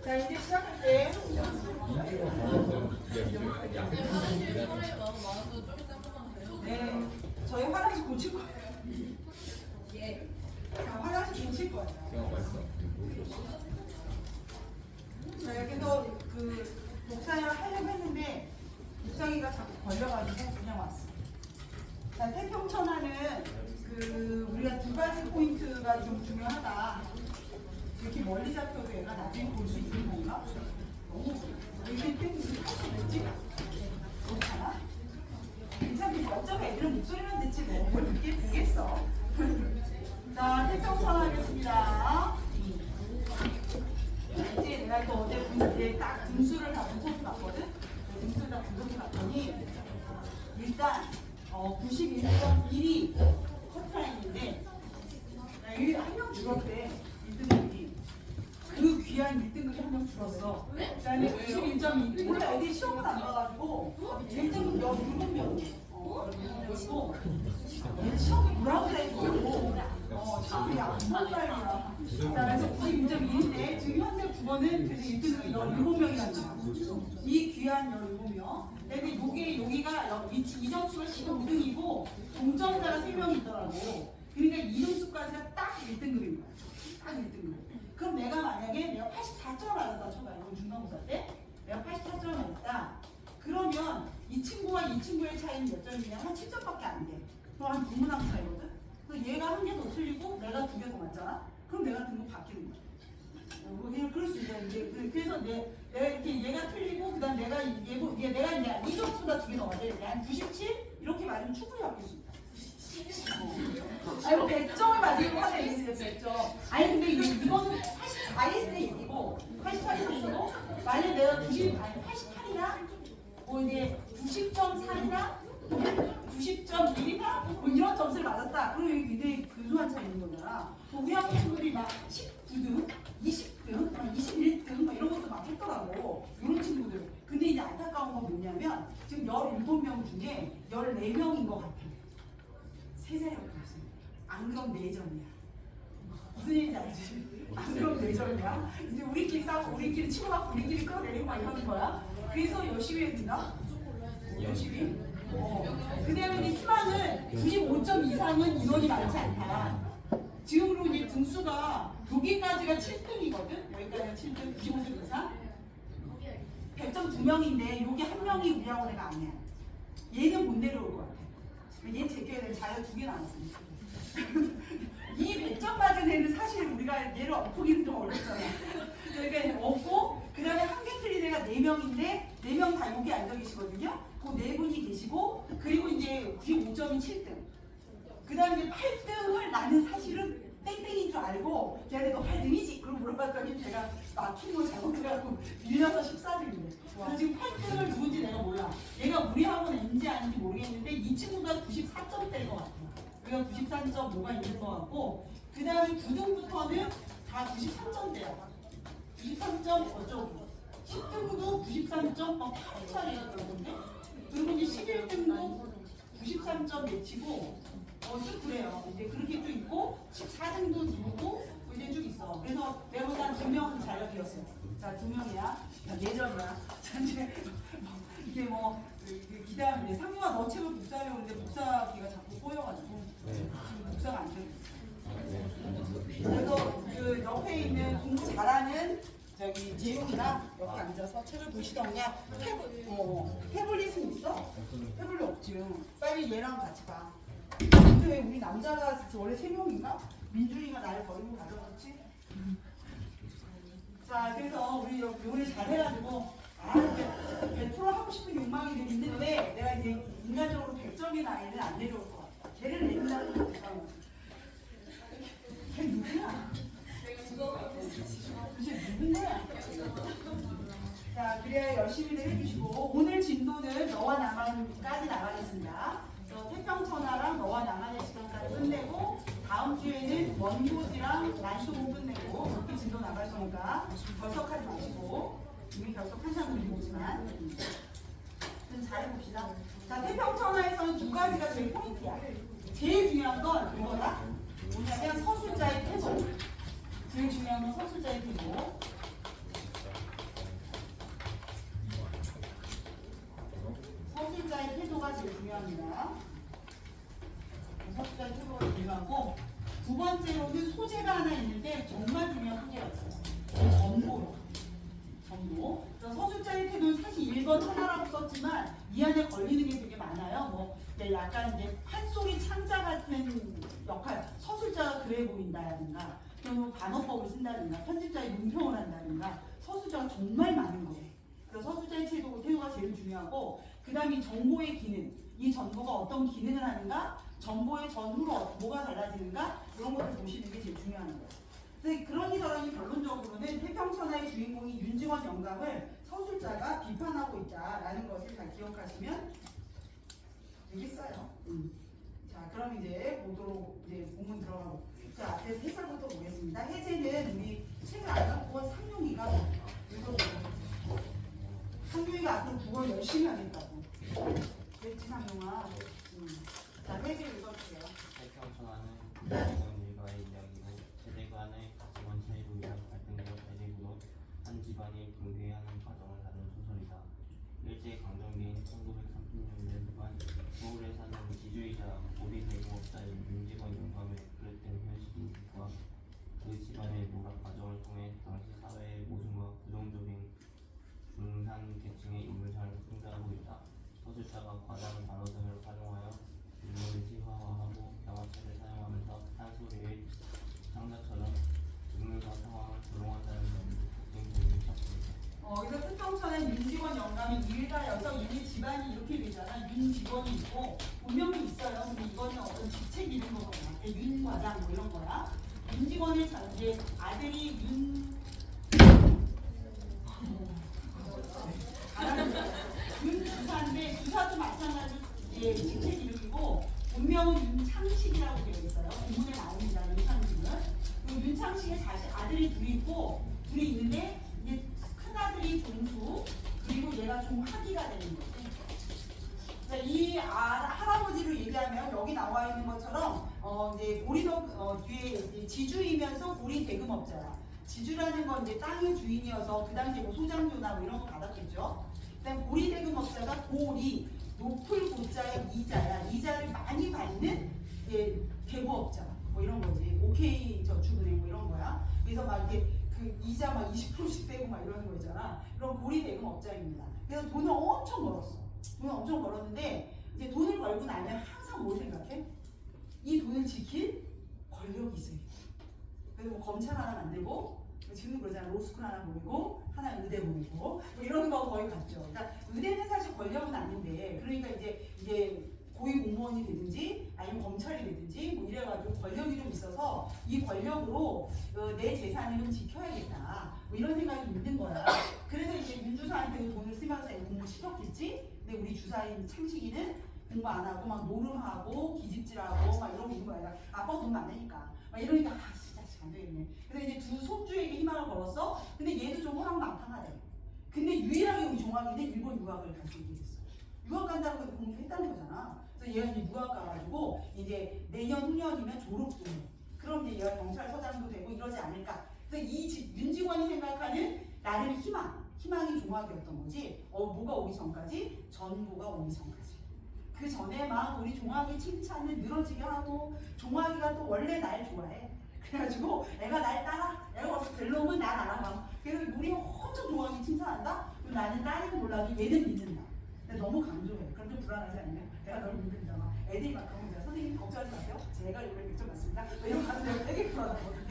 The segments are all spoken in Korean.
자, 이제 시작할게. 네, 저희 화장실 고칠 거예요. 예. 자, 화장실 고칠 거예요. 자, 여기도 그 목사님 하려고 했는데 목사기가 자꾸 걸려가지고 그냥 왔어. 자, 태평천하는 그 우리가 두 가지 포인트가 좀 중요하다. 이렇게 멀리 잡혀도 얘가 나중에 볼 수 있는 건가? 너무 이렇게 땡기지 할수 있지? 그렇잖아? 괜찮겠지? 어차피 애들은 목소리만 듣지 뭘 듣게 되겠어. 자, 태평천 하겠습니다. 이제 내가 또 어제 딱 등수를 다 분석해 봤거든? 등수를 다 분석해 봤더니 일단 91.1이 커트라인인데 여기 한 명 줄었대. 1등급이. 그 귀한 1등급이 한 명 줄었어. 그 다음에 91.2. 원래 어디 시험을 안 봐가지고 1등급 17명이야. 그리고 시험이 뭐라고 그래가지고 시험이 안 본다이야. 그래서 91.1인데 지금 현재 국어는 그래서 1등급이 17명이라는 거야. 이 귀한 17명. 근데 여기가 이 점수가 15등이고 동점자가 3명이 있더라고. 그러니까 이 점수까지가 딱 1등급인 거야. 딱 1등급. 그럼 내가 만약에 내가 84점을 맞았다 쳐봐. 이건 중간고사 때 내가 84점을 맞았다. 그러면 이 친구와 이 친구의 차이는 몇 점이냐? 한 7점밖에 안 돼. 그럼 한 구문항 차이거든. 그래서 얘가 한 개 더 틀리고 내가 2개 더 맞잖아. 그럼 내가 등급 바뀌는 거야. 그럴 수 있어. 그래서 내가 이렇게 얘가 틀리고 그다음 내가 내가 이제 이 점수가 2개 더 맞아. 한 97 이렇게 맞으면 충분히 바뀔 수 있다. 아니 100점을 맞으면 하네. 100점. 아니 근데 이거는 84일 때 얘기고 88일 때 얘기고 만약에 내가 88이나 뭐 이제 90.3이나 90.1이나 뭐 이런 점수를 맞았다. 그럼 여기 굉장히 근소한 차이 있는 거잖아. 우리 학교 친구들이 막 19등, 20등, 21등 막 이런 것도 막 했더라고. 이런 친구들. 근데 이제 안타까운 건 뭐냐면 지금 17명 중에 14명인 것 같아. 세 자리밖에 없습니다. 안 그럼 4점이야. 무슨 얘기인지 알지? 안 그럼 4점이야. 이제 우리끼리 싸우고 우리끼리 치고받고 우리끼리 끌어내리고 막 이러는 거야. 그래서 열심히 해야 된다. 열심히. 그 다음에 희망은 95점 이상은 인원이 많지 않다. 지금으로 이제 등수가 여기까지가 7등이거든. 여기까지가 7등, 95점 이상. 100점 2명인데 여기 한 명이 우리 학원애가 아니야. 얘는 못 내려올 것 같아. 얘 제껴야 될 자료 2개 나왔습니다. 이 100점 맞은 애는 사실 우리가 얘를 엎기는 좀 어렵잖아. 그러니까 없고 그 다음에 한 개 틀린 애가 4명인데 4명 다 여기 앉아 계시거든요. 그 4분이 계시고 그리고 이제 95점이 7등. 그 다음에 이제 8등을 나는 사실은 땡땡인 줄 알고 걔한테 너 8등이지? 그럼 물어봤더니 제가 막힌 거 잘못해갖고 밀려서 14등이래. 그래서 지금 8등을 누군지 내가 몰라. 얘가 우리 학원인지 아닌지 모르겠는데 이 친구가 94점대인 것 같아. 우리가 93점 뭐가 있는 것 같고 그 다음에 9등부터는 다 93점대야. 93점 어쩌고 10등도 93점 8차례였던 건데 그리고 이제 11등도 93점 외치고 쭉 그래요. 이제 그렇게 쭉 있고 14등도 있고 이제 쭉 있어. 그래서 내가 볼 때 한 2명 잘 비었어요. 자, 2명이야. 4점이야. 자, 이제 이게 뭐 기다리는데 상무가 너 책을 복사하려고 하는데 복사기가 자꾸 꼬여가지고 지금 복사가 안 되고 있어. 그래서 그 옆에 있는 공부 잘하는 저기 재용이랑 옆에 앉아서 책을 보시던가 태블릿은 있어? 태블릿 없지. 빨리 얘랑 같이 봐. 근데 왜 우리 남자가 원래 3명인가? 민준이가 나를 버리고 가져갔지? 자, 그래서 우리 요리 잘 해가지고 100% 하고 싶은 욕망이 있는데 내가 이제 인간적으로 100점인 아이는 안 내려올 것 같아. 걔를 내린다는 거 못하고. 걔 누구야? 도대체 누군거야? 자, 그래야 열심히들 해주시고 오늘 진도는 너와 나만까지 나가겠습니다. 태평천하랑 너와 나만의 시간까지 끝내고 다음 주에는 원고지랑 난수공 끝내고 그렇게 진도 나갈 거니까 결석하지 마시고 이미 결석한 사람은 모르지만 좀 잘해봅시다. 자, 태평천하에서는 2가지가 제일 포인트야. 제일 중요한 건 이거다. 뭐냐면 서술자의 태도. 제일 중요한 건 서술자의 태도. 중요합니다. 서술자의 태도가 중요하고 두 번째로는 소재가 하나 있는데 정말 중요한 소재가 있어요. 정보요. 정보. 그래서 서술자의 태도는 사실 1번 하나라고 썼지만 이 안에 걸리는 게 되게 많아요. 뭐 약간 이제 판소리 창자 같은 역할, 서술자가 그래 보인다든가, 그리고 반어법을 쓴다든가, 편집자의 논평을 한다든가, 서술자가 정말 많은 거예요. 그래서 서술자의 태도가 제일 중요하고, 그 다음에 정보의 기능, 이 정보가 어떤 기능을 하는가, 정보의 전후로 뭐가 달라지는가, 이런 것을 보시는 게 제일 중요한 거예요. 그래서 그러니 저러니 결론적으로는 태평천하의 주인공인 윤직원 영감을 서술자가 비판하고 있다라는 것을 잘 기억하시면 되겠어요. 자, 그럼 이제 본문 들어가고. 자, 앞에서 해설부터 보겠습니다. 해제는 우리 책을 안 갖고 온 상용이가 읽어보고. 상용이가 앞으로 국어 열심히 하겠다고. 그랬지, 상용아. 자, 해제 읽어주세요. 태평천하는 윤직원 일가의 이야기로 세대 간의 가치관 차이로 인한 갈등과 대립으로 한 집안이 붕괴하는 과정을 다룬 소설이다. 일제강점기인 1930년대 후반 서울에 사는 지주이자 고리 대공업자인 윤직원 영감의 그릇된 현실인과 그 집안의 노락 과정을 통해 당시 사회의 모순과 부정적인 중산 계층의 인물상을 풍자하고 있다. 서술자가 과장 단어 등을 활용하여 인물을 시화화하고 병화체를 사용하면서 판소리의 창자처럼 인물과 상황을 조롱한다는 점이 특징적인 작품이다. 그래서 태평천의 윤직원 영감이 일가여서 얘네 집안이 이렇게 되잖아. 윤직원이 있고 분명히 있어요. 근데 이거는 어떤 직책 이런 거거나 윤 과장 뭐 이런 거야. 윤직원의 이제 아들이 윤주사인데 주사도 마찬가지 이제 직책 이름이고 본명은 윤창식이라고 되어 있어요. 본문에 나옵니다. 윤창식은. 그리고 윤창식의 아들이 둘이 있는데 이제 큰 아들이 종수 그리고 얘가 종학이가 되는 거지. 그러니까 이 할아버지를 얘기하면 여기 나와 있는 것처럼 이제 고리덕 뒤에 이제 지주이면서 고리 대금업자야. 지주라는 건 이제 땅의 주인이어서 그 당시에 뭐 소장료나 뭐 이런 거 받았겠죠. 그다음 고리 대금업자가 고리 높을 고자의 이자야. 이자를 많이 받는 이제 대부업자 뭐 이런 거지. OK 저축은행 뭐 이런 거야. 그래서 막 이렇게 그 이자 막 20%씩 떼고 막 이러는 거 있잖아. 그럼 고리 대금업자입니다. 그래서 돈을 엄청 벌었어. 돈을 엄청 벌었는데 이제 돈을 벌고 나면 항상 뭘 생각해? 이 돈을 지킬 권력이 있어야 돼. 그래서 뭐 검찰 하나 만들고 지금 그러잖아. 로스쿨 하나 보내고 하나 의대 보내고 뭐 이런 거 거의 같죠. 그러니까 의대는 사실 권력은 아닌데 그러니까 이제 고위 공무원이 되든지 아니면 검찰이 되든지 뭐 이래가지고 권력이 좀 있어서 이 권력으로 내 재산을 좀 지켜야겠다 뭐 이런 생각이 있는 거야. 그래서 이제 윤주사한테 돈을 쓰면서 공부 시켰겠지. 근데 우리 주사인 창식이는 공부 안 하고 막 노름하고 기집질하고 막 이러고 있는 거야. 아빠가 돈 많으니까 막 이러니까 자식 안 되겠네. 그래서 이제 두 손주에게 희망을 걸었어. 근데 얘도 좀 호락망탕하대. 근데 유일하게 우리 종학이는 일본 유학을 갈 수 있게 됐어. 유학 간다고 해서 공부했다는 거잖아. 그래서 얘가 이제 유학 가가지고 이제 내년 후년이면 졸업도 해. 그럼 이제 얘가 경찰서장도 되고 이러지 않을까. 그래서 이 집 윤직원이 생각하는 나름 희망이 종학이었던 거지. 뭐가 오기 전까지? 전보가 오기 전까지. 그 전에 막 우리 종학이 칭찬을 늘어지게 하고 종학이가 또 원래 날 좋아해. 그래가지고 애가 날 따라. 애가 와서 벨로면 날 알아봐. 그래서 우리 엄청 종학이 칭찬한다. 그럼 나는 딸은 몰라도 얘는 믿는다. 근데 너무 강조해. 그럼 좀 불안하지 않냐? 내가 널 믿는다. 막 애들이 막 그런 거잖아. 선생님 걱정하지 마세요. 제가 이번에 100점 맞습니다. 이런 거 하면 내가 되게 불안하거든.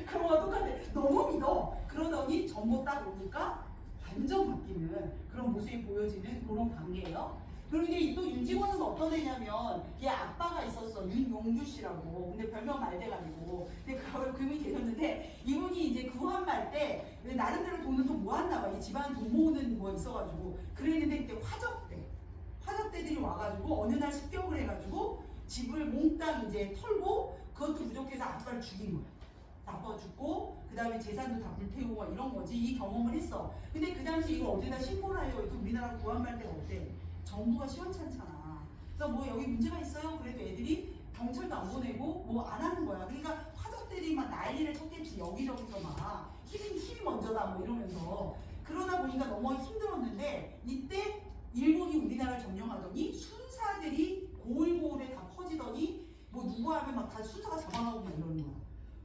그런 거 똑같아. 너무 믿어. 그러더니 전부 딱 오니까 완전 바뀌는 그런 모습이 보여지는 그런 관계예요. 그리고 이제 또 윤직원은 어떤 애냐면 얘 아빠가 있었어. 윤용규 씨라고. 근데 별명 말대가지고. 근데 그분이 계셨는데 이분이 이제 구한말 때 나름대로 돈을 또 모았나 봐. 이 집안 돈 모으는 거 있어가지고 그랬는데 그때 화적대들이 와가지고 어느 날 습격을 해가지고 집을 몽땅 이제 털고 그것도 부족해서 아빠를 죽인 거야. 아빠가 죽고 그 다음에 재산도 다 불태우고 이런 거지. 이 경험을 했어. 근데 그 당시 이걸 어디다 신고를 하려고 해도 우리나라 구한말 때가 어때? 정부가 시원찮잖아. 그래서 뭐 여기 문제가 있어요. 그래도 애들이 경찰도 안 보내고 뭐 안 하는 거야. 그러니까 화적들이 막 난리를 쳤겠지. 여기저기서 막 힘이 먼저다 뭐 이러면서. 그러다 보니까 너무 힘들었는데 이때 일본이 우리나라를 점령하더니 순사들이 고을고을에 다 퍼지더니 뭐 누구 하면 막 다 순사가 잡아가고 막 이러는 거야.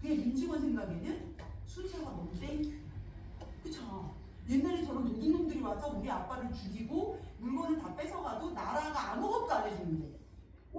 그게 윤직원 생각에는 순사가 너무 땡큐. 그쵸? 옛날에 저런 도둑놈들이 와서 우리 아빠를 죽이고 물건을 다 뺏어가도 나라가 아무것도 안 해주는데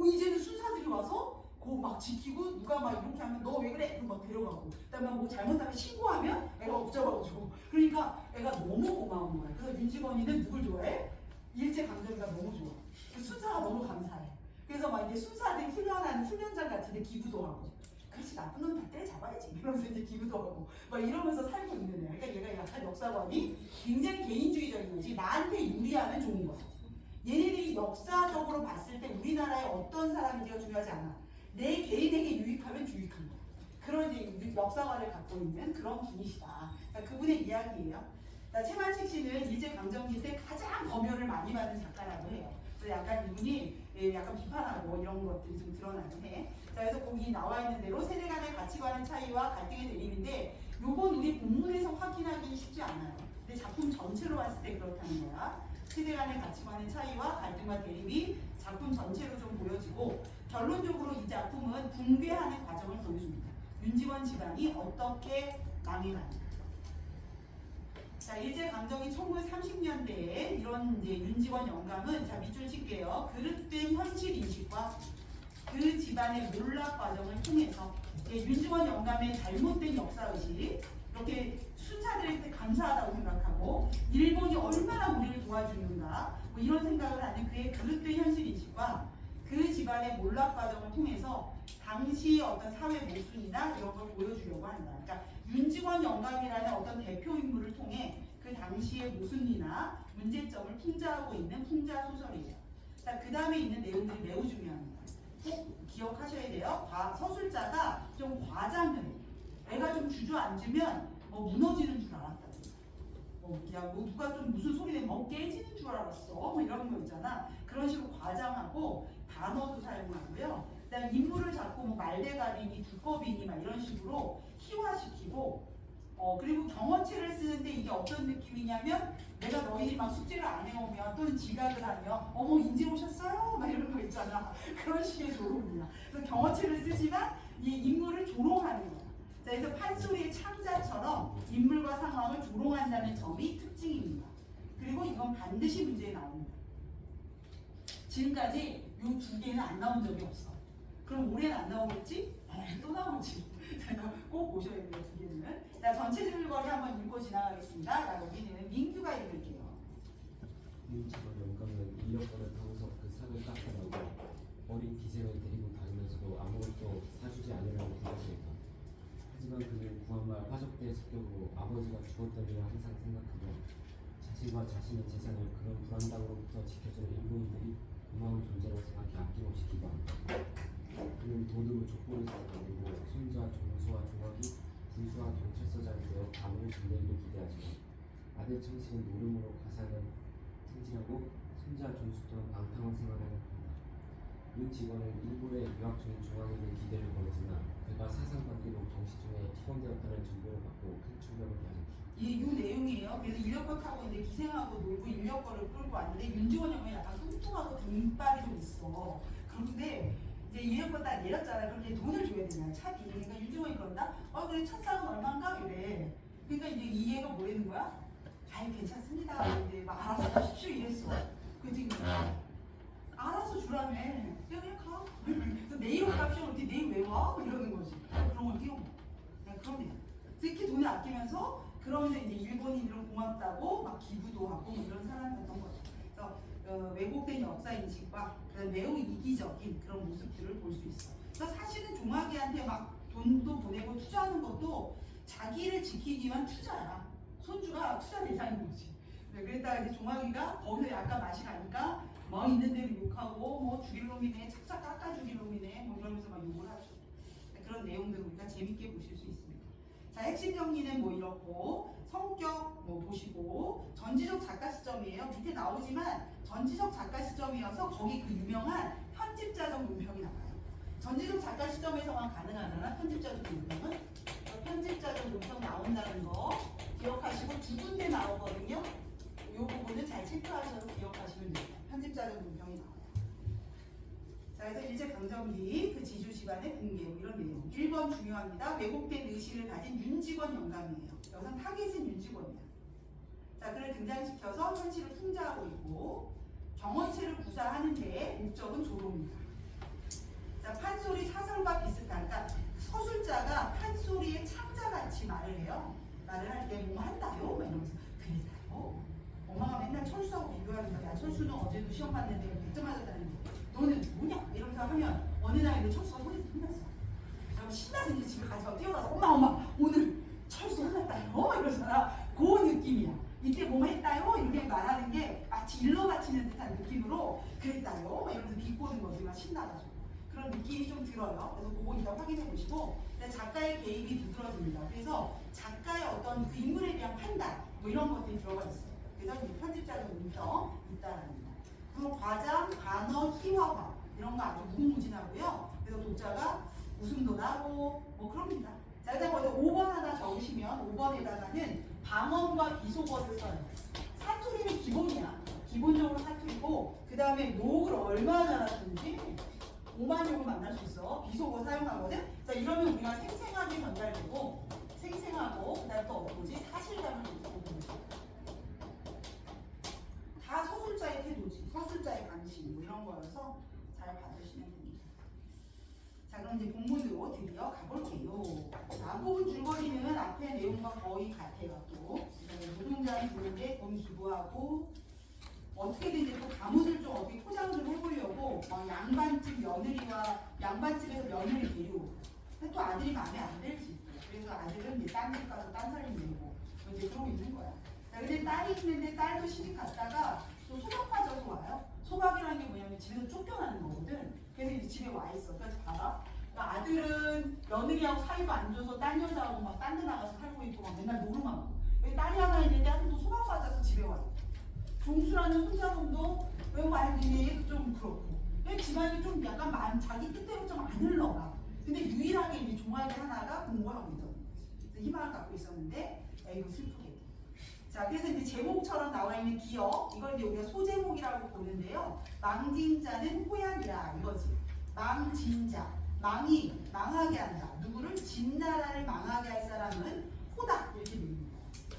이제는 순사들이 와서 그거 막 지키고 누가 막 이렇게 하면 너 왜 그래? 그럼 막 데려가고 그다음에 뭐 잘못하면 신고하면 애가 옵잡아줘. 그러니까 애가 너무 고마운 거야. 그래서 윤직원이는 누굴 좋아해? 일제강점기가 너무 좋아. 순사가 너무 감사해. 그래서 막 이제 순사들이 훈련하는 훈련장 같은 데 기부도 하고 그렇지 나쁜 놈 다 때려잡아야지 이러면서 이제 기부도 하고 막 이러면서 살고 있는 애야. 그러니까 얘가 약간 역사관이 굉장히 개인주의적인 거지. 나한테 유리하면 좋은 거야. 얘네들이 역사적으로 봤을 때 우리나라의 어떤 사람인지가 중요하지 않아. 내 개인에게 유익하면 유익한 거야. 그런 이제 역사관을 갖고 있는 그런 분이시다. 그러니까 그분의 이야기예요. 최만식 씨는 일제강점기 때 가장 검열을 많이 받은 작가라고 해요. 그래서 약간 이분이 약간 비판하고 이런 것들이 좀 드러나긴 해. 자, 그래서 거기 나와 있는 대로 세대 간의 가치관의 차이와 갈등의 대립인데 요건 우리 본문에서 확인하기 쉽지 않아요. 근데 작품 전체로 봤을 때 그렇다는 거야. 세대 간의 가치관의 차이와 갈등과 대립이 작품 전체로 좀 보여지고 결론적으로 이 작품은 붕괴하는 과정을 보여줍니다. 윤직원 집안이 어떻게 망해가는가. 자, 일제강점기 1930년대에 이런 이제 윤직원 영감은 자 밑줄 칠게요. 그릇된 현실 인식과 그 집안의 몰락 과정을 통해서 윤직원 영감의 잘못된 역사의식, 이렇게 순사들한테 감사하다고 생각하고 일본이 얼마나 우리를 도와주는가 뭐 이런 생각을 하는 그의 그릇된 현실 인식과 그 집안의 몰락 과정을 통해서 당시 어떤 사회 모순이나 이런 걸 보여주려고 한다. 그러니까 윤직원 영감이라는 어떤 대표 인물을 통해 그 당시의 모순이나 문제점을 풍자하고 있는 풍자 소설이에요. 자, 그 다음에 있는 내용들이 매우 중요합니다. 꼭 기억하셔야 돼요. 서술자가 좀 과장을 해. 애가 좀 주저앉으면 무너지는 줄 알았다. 뭐 누가 좀 무슨 소리 내면 깨지는 줄 알았어. 뭐 이런 거 있잖아. 그런 식으로 과장하고 단어도 사용하고요. 그다음에 인물을 자꾸 뭐 말대가리니 두꺼비니 막 이런 식으로 희화시키고 그리고 경어체를 쓰는데 이게 어떤 느낌이냐면 내가 너희들이 막 숙제를 안 해오면 또는 지각을 하면 어머 인제 오셨어요? 막 이런 거 있잖아. 그런 식의 조롱이야. 그래서 경어체를 쓰지만 이 인물을 조롱하는 거야. 자, 그래서 판소리의 창자처럼 인물과 상황을 조롱한다는 점이 특징입니다. 그리고 이건 반드시 문제에 나옵니다. 지금까지 이 두 개는 안 나온 적이 없어. 그럼 올해는 안 나오겠지? 또 나오지. 꼭 보셔야 돼요, 두 개는. 자, 전체 줄거리 한번 읽고 지나가겠습니다. 자, 여기는 민규가 읽을게요. 윤직원 영감은 인력거를 타고서 그 산을 깎아내고 어린 기생을 데리고 다니면서도 아무것도 사주지 않으려고 부르셨다. 하지만 그는 구한말 화적대의 습격으로 아버지가 죽었던 일을 항상 생각하며 자신과 자신의 재산을 그런 불안당으로부터 지켜주는 일본인들이 고마운 존재로 생각해 아낌없이 기도한다. 그는 도둑을 족보를 찾아다니고 손자 정수와 종학이 군수와 경찰서장이 되어 가문을 빛내기를 기대하지만 아들 청식은 노름으로 가사를 승진하고 손자 정수 또한 방탕한 생활을 한다. 윤 직원은 일본에 유학 중인 종학에게 기대를 걸었으나 그가 사상관계로 경시 중에 피곤되었다는 정보를 받고 큰 충격을 받았다. 이 내용이에요. 그래서 인력거 타고 이제 기생하고 놀고 인력거를 끌고 왔는데 윤직원 형이 약간 뚱뚱하고 등발이 좀 있어. 그런데 이제 인력거 딱 내렸잖아. 그럼 이제 돈을 줘야 되잖아. 차비. 그러니까 윤직원이 그런다. 그래 첫상은 얼마인가? 이래. 그러니까 이제 이 애가 뭐라는 거야? 아이 괜찮습니다. 이제 막 알아서 하십시오 이랬어. 그지? 알아서 주라며. 그냥 가. 그래서 내일 올랍시오. 어디 내일 왜 와? 이러는 거지. 그런 걸 띄워. 그러면 특히 돈을 아끼면서 그러면서 이제 일본인들은 고맙다고 막 기부도 하고 뭐 이런 사람이었던 거죠. 그래서 왜곡된 역사 인식과 매우 이기적인 그런 모습들을 볼 수 있어. 그래서 사실은 종학이한테 막 돈도 보내고 투자하는 것도 자기를 지키기 위한 투자야. 손주가 투자 대상인 거지. 그랬다가 이제 종학이가 거기서 약간 맛이 가니까 뭐 있는 대로 욕하고 뭐 죽일 놈이네, 착착 깎아 죽일 놈이네, 뭐 이러면서 막 욕을 하죠. 그런 내용들을 우리가 재밌게 보실 수 있습니다. 자, 핵심 정리는 뭐 이렇고 성격 뭐 보시고 전지적 작가 시점이에요. 밑에 나오지만 전지적 작가 시점이어서 거기 그 유명한 편집자적 문평이 나와요. 전지적 작가 시점에서만 가능하잖아. 편집자적 문평은 편집자적 문평 나온다는 거 기억하시고 두 군데 나오거든요. 이 부분을 잘 체크하셔서 기억하시면 돼요. 편집자적 문명이 나와요. 자, 그래서 일제강점기 그 지주 집안의 붕괴 이런 내용. 1번 중요합니다. 왜곡된 의식을 가진 윤직원 영감이에요. 여기서 타겟은 윤직원이야. 자, 그를 등장시켜서 현실을 풍자하고 있고 경원체를 구사하는데 목적은 조롱입니다. 자, 판소리 사설과 비슷한, 그러니까 서술자가 판소리의 창자같이 말을 해요. 말을 할 때 뭐 한다요? 막 이러면서 그랬다요? 엄마가 맨날 철수하고 비교하면서 야 철수는 어제도 시험 봤는데 100점 맞았다는데 너는 뭐냐? 이러면서 하면 어느 날에 철수가 소리를 혼났어. 그럼 신나서 이제 집에 가서 뛰어가서 엄마 오늘 철수 혼났다요? 이러잖아. 그 느낌이야. 이때 뭐 했다요? 이렇게 말하는 게 마치 일러 바치는 듯한 느낌으로 그랬다요? 막 이러면서 비꼬는 거지. 막 신나가지고. 그런 느낌이 좀 들어요. 그래서 그거 이따 확인해 보시고 작가의 개입이 두드러집니다. 그래서 작가의 어떤 그 인물에 대한 판단 뭐 이런 것들이 들어가 있어요. 그래서 편집자적 문명 있다라는 거. 그리고 과장, 반어, 희화화 이런 거 아주 무궁무진하고요. 그래서 독자가 웃음도 나고 뭐 그럽니다. 자, 일단 먼저 5번 하나 적으시면 5번에다가는 방언과 비속어를 써요. 사투리는 기본이야. 기본적으로 사투리고 그 다음에 녹을 얼마나 잘하는지 5만 용을 만날 수 있어. 비속어 사용하거든. 자, 이러면 우리가 생생하게 전달되고 생생하고 그 다음에 또 뭐지? 사실감을 느끼고 다 서술자의 태도지. 서술자의 방식 뭐 이런 거여서 잘 봐주시면 됩니다. 자, 그럼 이제 본문으로 드디어 가볼게요. 자, 앞부분 줄거리는 앞에 내용과 거의 같아요. 또 노동자는 부르게 돈 기부하고 어떻게든 이제 또 가문을 좀 어떻게 포장을 좀 해보려고 양반집 며느리와 양반집에서 며느리 데리고 근데 또 아들이 마음에 안 들지. 그래서 아들은 이제 딴 집 가서 딴 사람이 되고 이제 그러고 있는 거야. 자, 근데 딸이 있는데 딸도 시집 갔다가 또 소박 빠져서 와요. 소박이라는 게 뭐냐면 집에서 쫓겨나는 거거든. 그래서 이제 집에 와 있어. 그래서 봐봐. 그러니까 아들은 며느리하고 사이도 안 좋아서 딴 여자하고 막 딴 데 나가서 살고 있고 막 맨날 노름만 하고 딸이 하나 있는데 아들도 소박 빠져서 집에 와 있고 종수라는 손자놈도 왜 말리니 좀 그렇고 집안이 좀 약간 자기 뜻대로 좀 안 흘러가. 근데 유일하게 이제 종아리 하나가 공부하고 있던 거지. 그래서 희망을 갖고 있었는데 이거 슬프게. 자, 그래서 이제 제목처럼 나와 있는 기억 이걸 이제 우리가 소제목이라고 보는데요. 망진자는 호양이라 이거지. 망진자 망이 망하게 한다. 누구를 진나라를 망하게 할 사람은 호다 이렇게 됩니다.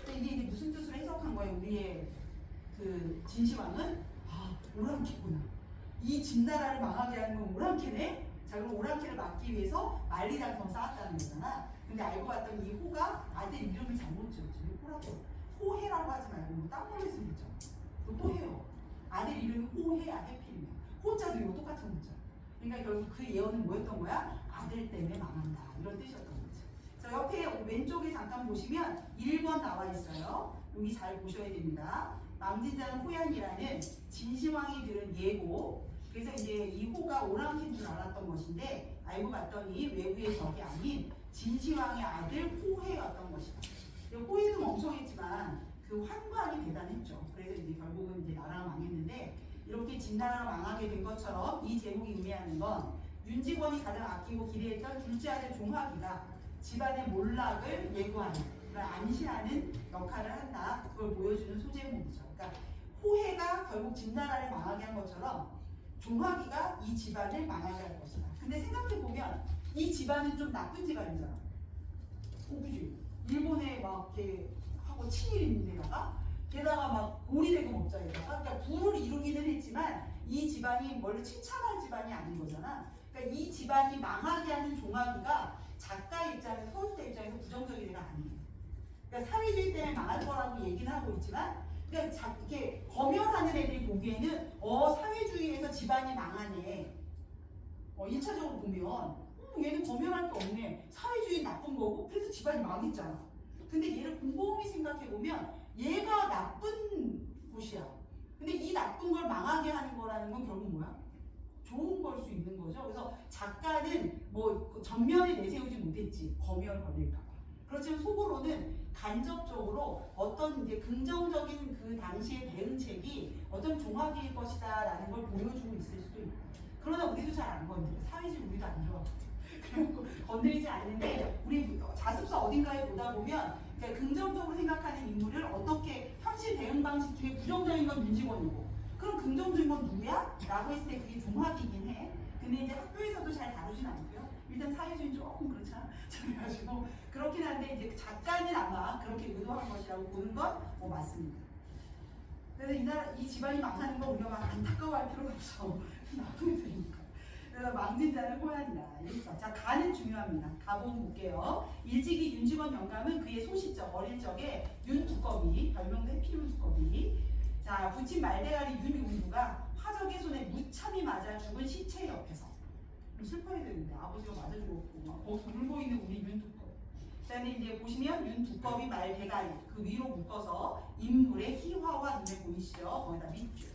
이게 이제 무슨 뜻으로 해석한 거예요? 우리의 그 진시황은 오랑캐구나. 이 진나라를 망하게 하는 건 오랑캐네. 자, 그럼 오랑캐를 막기 위해서 만리장성 쌓았다는 거잖아. 근데 알고 봤더니 이 호가 아들 이름을 잘못 지었지. 호라고 호해라고 하지 말고 뭐딴 걸로 했으면 됐죠. 또 해요. 아들 이름이 호해야 해필이면 호자도 이거 똑같은 거죠. 그러니까 결국 그 예언은 뭐였던 거야? 아들 때문에 망한다 이런 뜻이었던 거죠. 자, 옆에 왼쪽에 잠깐 보시면 1번 나와 있어요. 여기 잘 보셔야 됩니다. 망진자는 호양이라는 진시황이 들은 예고. 그래서 이제 이 호가 오랑캐인 줄 알았던 것인데 알고 봤더니 외부의 적이 아닌 진시황의 아들 호해였던 것이다. 호해도 멍청했지만 그 환관이 대단했죠. 그래서 이제 결국은 이제 나라가 망했는데 이렇게 진나라가 망하게 된 것처럼 이 제목이 의미하는 건 윤직원이 가장 아끼고 기대했던 둘째 아들 종학이가 집안의 몰락을 예고하는 암시하는 역할을 한다. 그걸 보여주는 소제목이죠. 그러니까 호해가 결국 진나라를 망하게 한 것처럼 종학이가 이 집안을 망하게 할 것이다. 근데 생각해보면 이 집안은 좀 나쁜 집안이잖아. 그지? 일본에 막 이렇게 하고 친일인데다가 게다가 막 고리대금 업자에다가 그러니까 부를 이루기는 했지만 이 집안이 원래 칭찬할 집안이 아닌 거잖아. 그러니까 이 집안이 망하게 하는 종학이가 작가 입장에서 서울대 입장에서 부정적인 애가 아니에요. 그러니까 사회주의 때문에 망할 거라고 얘기는 하고 있지만 그러니까 이렇게 검열하는 애들이 보기에는 사회주의에서 집안이 망하네. 1차적으로 보면 얘는 검열할 게 없네. 사회주의 나쁜 거고 그래서 집안이 망했잖아. 근데 얘를 곰곰이 생각해보면 얘가 나쁜 곳이야. 근데 이 나쁜 걸 망하게 하는 거라는 건 결국 뭐야? 좋은 걸 수 있는 거죠. 그래서 작가는 뭐 전면에 내세우지 못했지. 검열 걸릴까 봐. 그렇지만 속으로는 간접적으로 어떤 이제 긍정적인 그 당시의 대응책이 어떤 종합일 것이다라는 걸 보여주고 있을 수도 있고. 그러나 우리도 잘 안 건드려. 사회주의 우리도 안 좋아. 그리고 건드리지 않는데 우리 자습서 어딘가에 보다 보면 그러니까 긍정적으로 생각하는 인물을 어떻게 현실 대응 방식 중에 부정적인 건 민직원이고 그 그럼 긍정적인 건 누구야? 라고 했을 때 그게 종합이긴 해. 근데 이제 학교에서도 잘 다루진 않고요. 일단 사회주의 조금 그렇잖아. 그래가지고 그렇긴 한데 이제 작가는 아마 그렇게 의도한 것이라고 보는 건 뭐 맞습니다. 그래서 이 집안이 망하는 거 우리가 막 안타까워할 필요가 없어. 나쁜 애들이니까. 그래서 망진 자는 호연이다. 이랬어. 자, 가는 중요합니다. 가보고 볼게요. 일찍이 윤직원 영감은 그의 소시적 어릴 적에 윤두꺼비, 별명도 해피윤 두꺼비. 자, 부친 말대가리 윤용두가 화적의 손에 무참히 맞아 죽은 시체 옆에서. 슬퍼야 되는데 아버지가 맞아 죽었고 막 울고 있는 우리 윤두꺼비. 그다음에 이제 보시면 윤두꺼비 말대가리 그 위로 묶어서 인물의 희화와 눈에 보이시죠? 거기다 밑줄.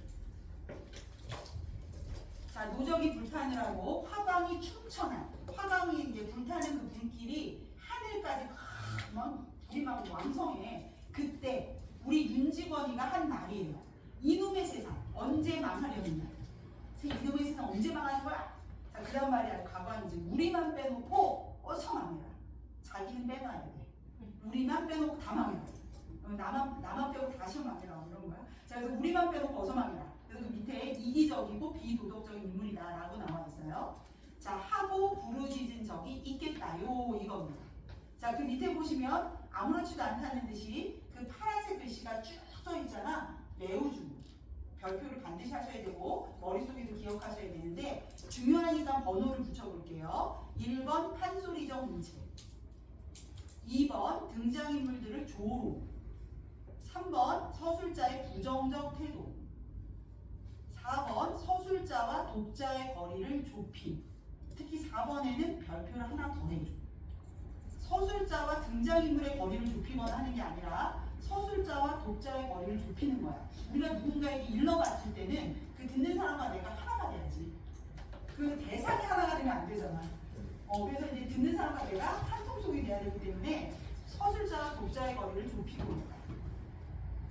자, 노적이 불타는 하고 화광이 충천한 화광이 이제 불타는 그 불길이 하늘까지 막 불이 막 왕성해. 그때 우리 윤직원이가 한 말이에요. 이놈의 세상 언제 망하려는 날. 이놈의 세상 언제 망하는 거야? 자, 그런 말이 아니라 과거는 이제 우리만 빼놓고 어서 망해라. 자기는 빼놔야 돼. 우리만 빼놓고 다 망해라. 나만 빼고 다시 망해라. 이런 거야. 자, 그래서 우리만 빼놓고 어서 망해라. 그래서 그 밑에 이기적이고 비도덕적인 인물이다라고 나와 있어요. 자, 하고 부르짖은 적이 있겠다요 이겁니다. 자, 그 밑에 보시면 아무렇지도 않다는 듯이 그 파란색 글씨가 쭉 써 있잖아. 매우 중요. 별표를 반드시 하셔야 되고 머릿속에도 기억하셔야 되는데 중요하니까 번호를 붙여볼게요. 1번 판소리적 문제, 2번 등장인물들을 조롱, 3번 서술자의 부정적 태도, 4번 서술자와 독자의 거리를 좁힘. 특히 4번에는 별표를 하나 더 내줘. 서술자와 등장인물의 거리를 좁히거나 하는 게 아니라 서술자와 독자의 거리를 좁히는 거야. 우리가 누군가에게 일러봤을 때는 그 듣는 사람과 내가 하나가 돼야지. 그 대상이 하나가 되면 안 되잖아. 그래서 이제 듣는 사람과 내가 한 통속이 돼야 되기 때문에 서술자와 독자의 거리를 좁히고 있다.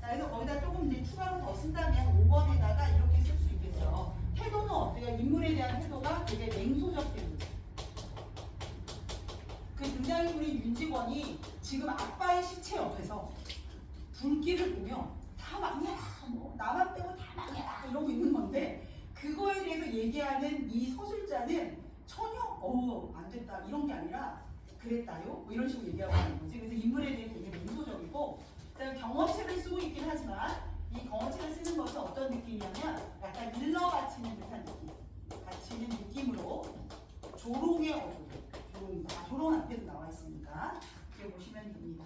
자, 그래서 거기다 조금 이제 추가로 더 쓴다면 5번에다가 이렇게 쓸 수 있겠어. 태도는 어때요? 인물에 대한 태도가 되게 냉소적 태도죠. 그 등장인물인 윤직원이 지금 아빠의 시체 옆에서 불길을 보며 다 망해라, 뭐 나만 빼고 다 망해라 이러고 있는 건데 그거에 대해서 얘기하는 이 서술자는 전혀 안 됐다 이런 게 아니라 그랬다요? 뭐 이런 식으로 얘기하고 있는 거지. 그래서 인물에 대해 되게 냉소적이고 그다음에 경어책을 쓰고 있긴 하지만 이 경어책을 쓰는 것은 어떤 느낌이냐면 약간 일러 바치는 듯한 느낌, 바치는 느낌으로 조롱의 조롱입니다. 조롱 앞에도 나와 있으니까 이렇게 보시면 됩니다.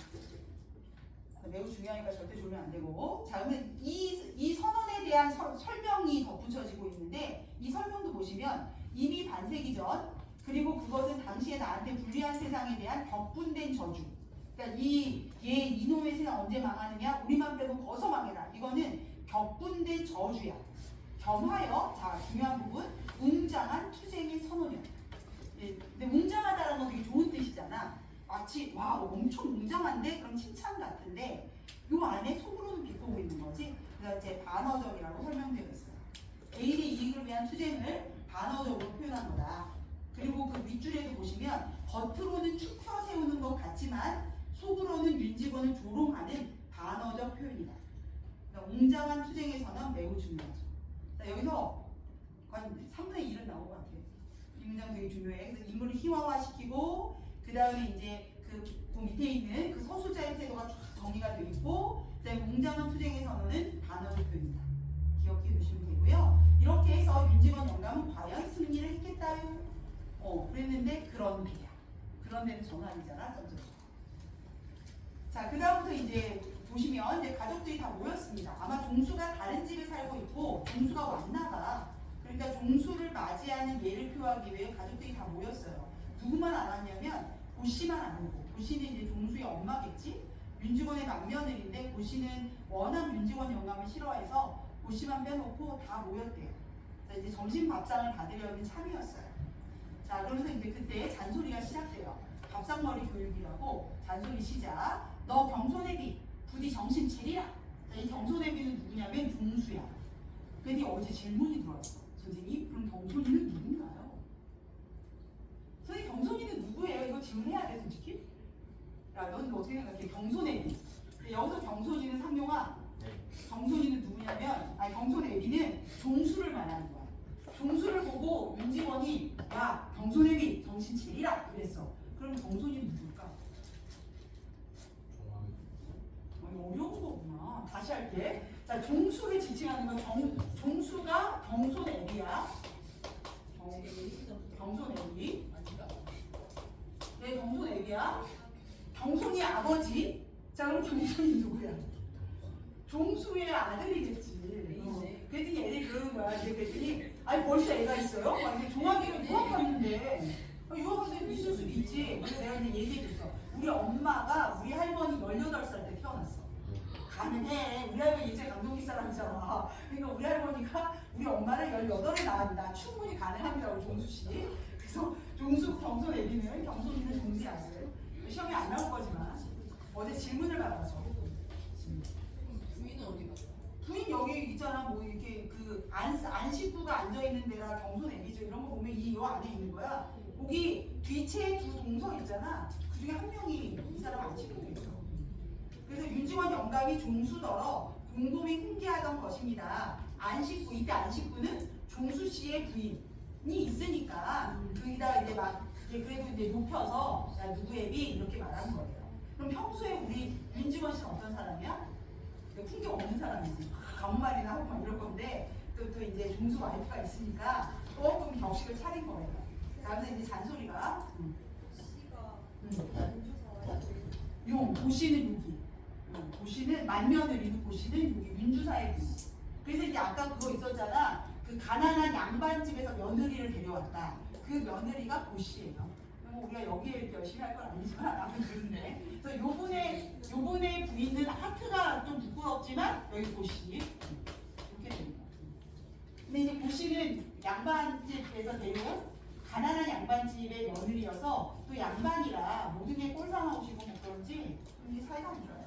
매우 중요하니까 절대 조르면 안 되고. 자, 그러면 이 선언에 대한 설명이 덧붙여지고 있는데 이 설명도 보시면 이미 반세기 전 그리고 그것은 당시에 나한테 불리한 세상에 대한 격분된 저주. 그러니까 이놈의 세상 언제 망하느냐? 우리만 빼고 거서 망해라. 이거는 격분된 저주야. 겸하여 자 중요한 부분 웅장한 투쟁의 선언이야. 근데 웅장하다는 건 되게 좋은 뜻이잖아. 마치 와 엄청 웅장한데 그럼 칭찬 같은데 요 안에 속으로는 비꼬고 있는 거지. 그래서 이제 반어적이라고 설명되어 있어요. A의 이익을 위한 투쟁을 반어적으로 표현한 거다. 그리고 그 윗줄에도 보시면 겉으로는 축혀 세우는 것 같지만 속으로는 윤직원을 조롱하는 반어적 표현이다. 그러니까 웅장한 투쟁에서는 매우 중요하죠. 자, 여기서 거의 3분의 1은 나온 것 같아요. 이 문장 되게 중요해. 그래서 인물을 희화화시키고 그 다음에 이제 그 밑에 있는 그 서술자의 태도가 쫙 정리가 되어 있고 그다음에 웅장한 투쟁에서는 반어적 표현이다. 기억해 두시면 되고요. 이렇게 해서 윤직원 영감은 과연 승리를 했겠다요? 그랬는데 그런데야. 그런데는 전환이잖아. 자, 그 다음부터 이제 보시면 이제 가족들이 다 모였습니다. 아마 종수가 다른 집에 살고 있고 종수가 왔나봐. 그러니까 종수를 맞이하는 예를 표하기 위해 가족들이 다 모였어요. 누구만 안 왔냐면 고씨만 안 오고, 고씨는 이제 종수의 엄마겠지? 윤직원의 맏며느리인데 고씨는 워낙 윤직원 영감을 싫어해서 고씨만 빼놓고 다 모였대요. 자, 이제 점심 밥상을 받으려는 참이었어요. 자, 그러면서 이제 그때 잔소리가 시작돼요. 밥상머리 교육이라고 잔소리 시작. 너 경손애비 부디 정신 차리라. 자, 이 경손애비는 누구냐면 종수야. 근데 어제 질문이 들어왔어. 선생님, 그럼 경손이는 누군가요? 선생님, 경손이는 누구예요? 이거 질문해야 돼, 솔직히? 야, 넌 어떻게 생각해? 경손애비. 여기서 경손이는 상용아. 경손이는 누구냐면, 경손애비는 다시 할게. 자, 종수를 지칭하는 건 종수가 경손 애비야. 경손 애비. 네, 경손 애비야. 경손이 아버지. 자, 그럼 경손이 누구야? 종수의 아들이겠지. 그랬더니 애들이 그러는 거야. 그랬더니 아니 벌써 애가 있어요? 막 이제 종합이가 유학 갔는데 유학 갔는데 있을 수도 있지. 그래서 내가 이제 얘기해줬어. 우리 엄마가 우리 할머니 18살 때 태어났어. 가능해. 우리 할머니 이제 감독이 사람이잖아. 그러니까 우리 할머니가 우리 엄마를 18에 낳았다. 충분히 가능합니다. 우리 종수 씨. 그래서 종수 경손 애기는 경손이는 종수의 아들. 시험에 안 나올 거지만 어제 질문을 받아서 부인은 어디 갔어? 부인 여기 있잖아. 뭐 이렇게 그 안식구가 앉아 있는 데가 경손 애기죠. 이런 거 보면 이 요 안에 있는 거야. 거기 뒤채에 두 동서 있잖아. 그 중에 한 명이 이 사람 안식구겠죠. 그래서 윤지원 영감이 종수더러 곰곰이 훈계하던 것입니다. 안식구, 이때 안식구는 종수 씨의 부인이 있으니까 거기다 이제 막 그래도 이제 높여서 야 누구 애비 이렇게 말하는 거예요. 그럼 평소에 우리 윤지원 씨는 어떤 사람이야? 훈계 없는 사람이지. 아무 말이나 하고 막 이럴 건데 또 이제 종수 와이프가 있으니까 조금 격식을 차린 거예요. 다음에 이제 잔소리가 씨가 윤주사와 용 고씨는 여기. 고씨는 만며느리는 고씨는 여기 윤주사의 분. 그래서 이제 아까 그거 있었잖아. 그 가난한 양반집에서 며느리를 데려왔다. 그 며느리가 고씨예요. 뭐 우리가 여기에 이렇게 열심히 할 건 아니지만 아무튼 그런데. 그래서 요분의 부인은 하트가 좀 부끄럽지만 여기 고씨 이렇게 됩니다. 근데 이제 고씨는 양반집에서 데려온 가난한 양반집의 며느리여서 또 양반이라 모든 게 꼴상하시고 뭐 그런지 이게 사이가 안 좋아요.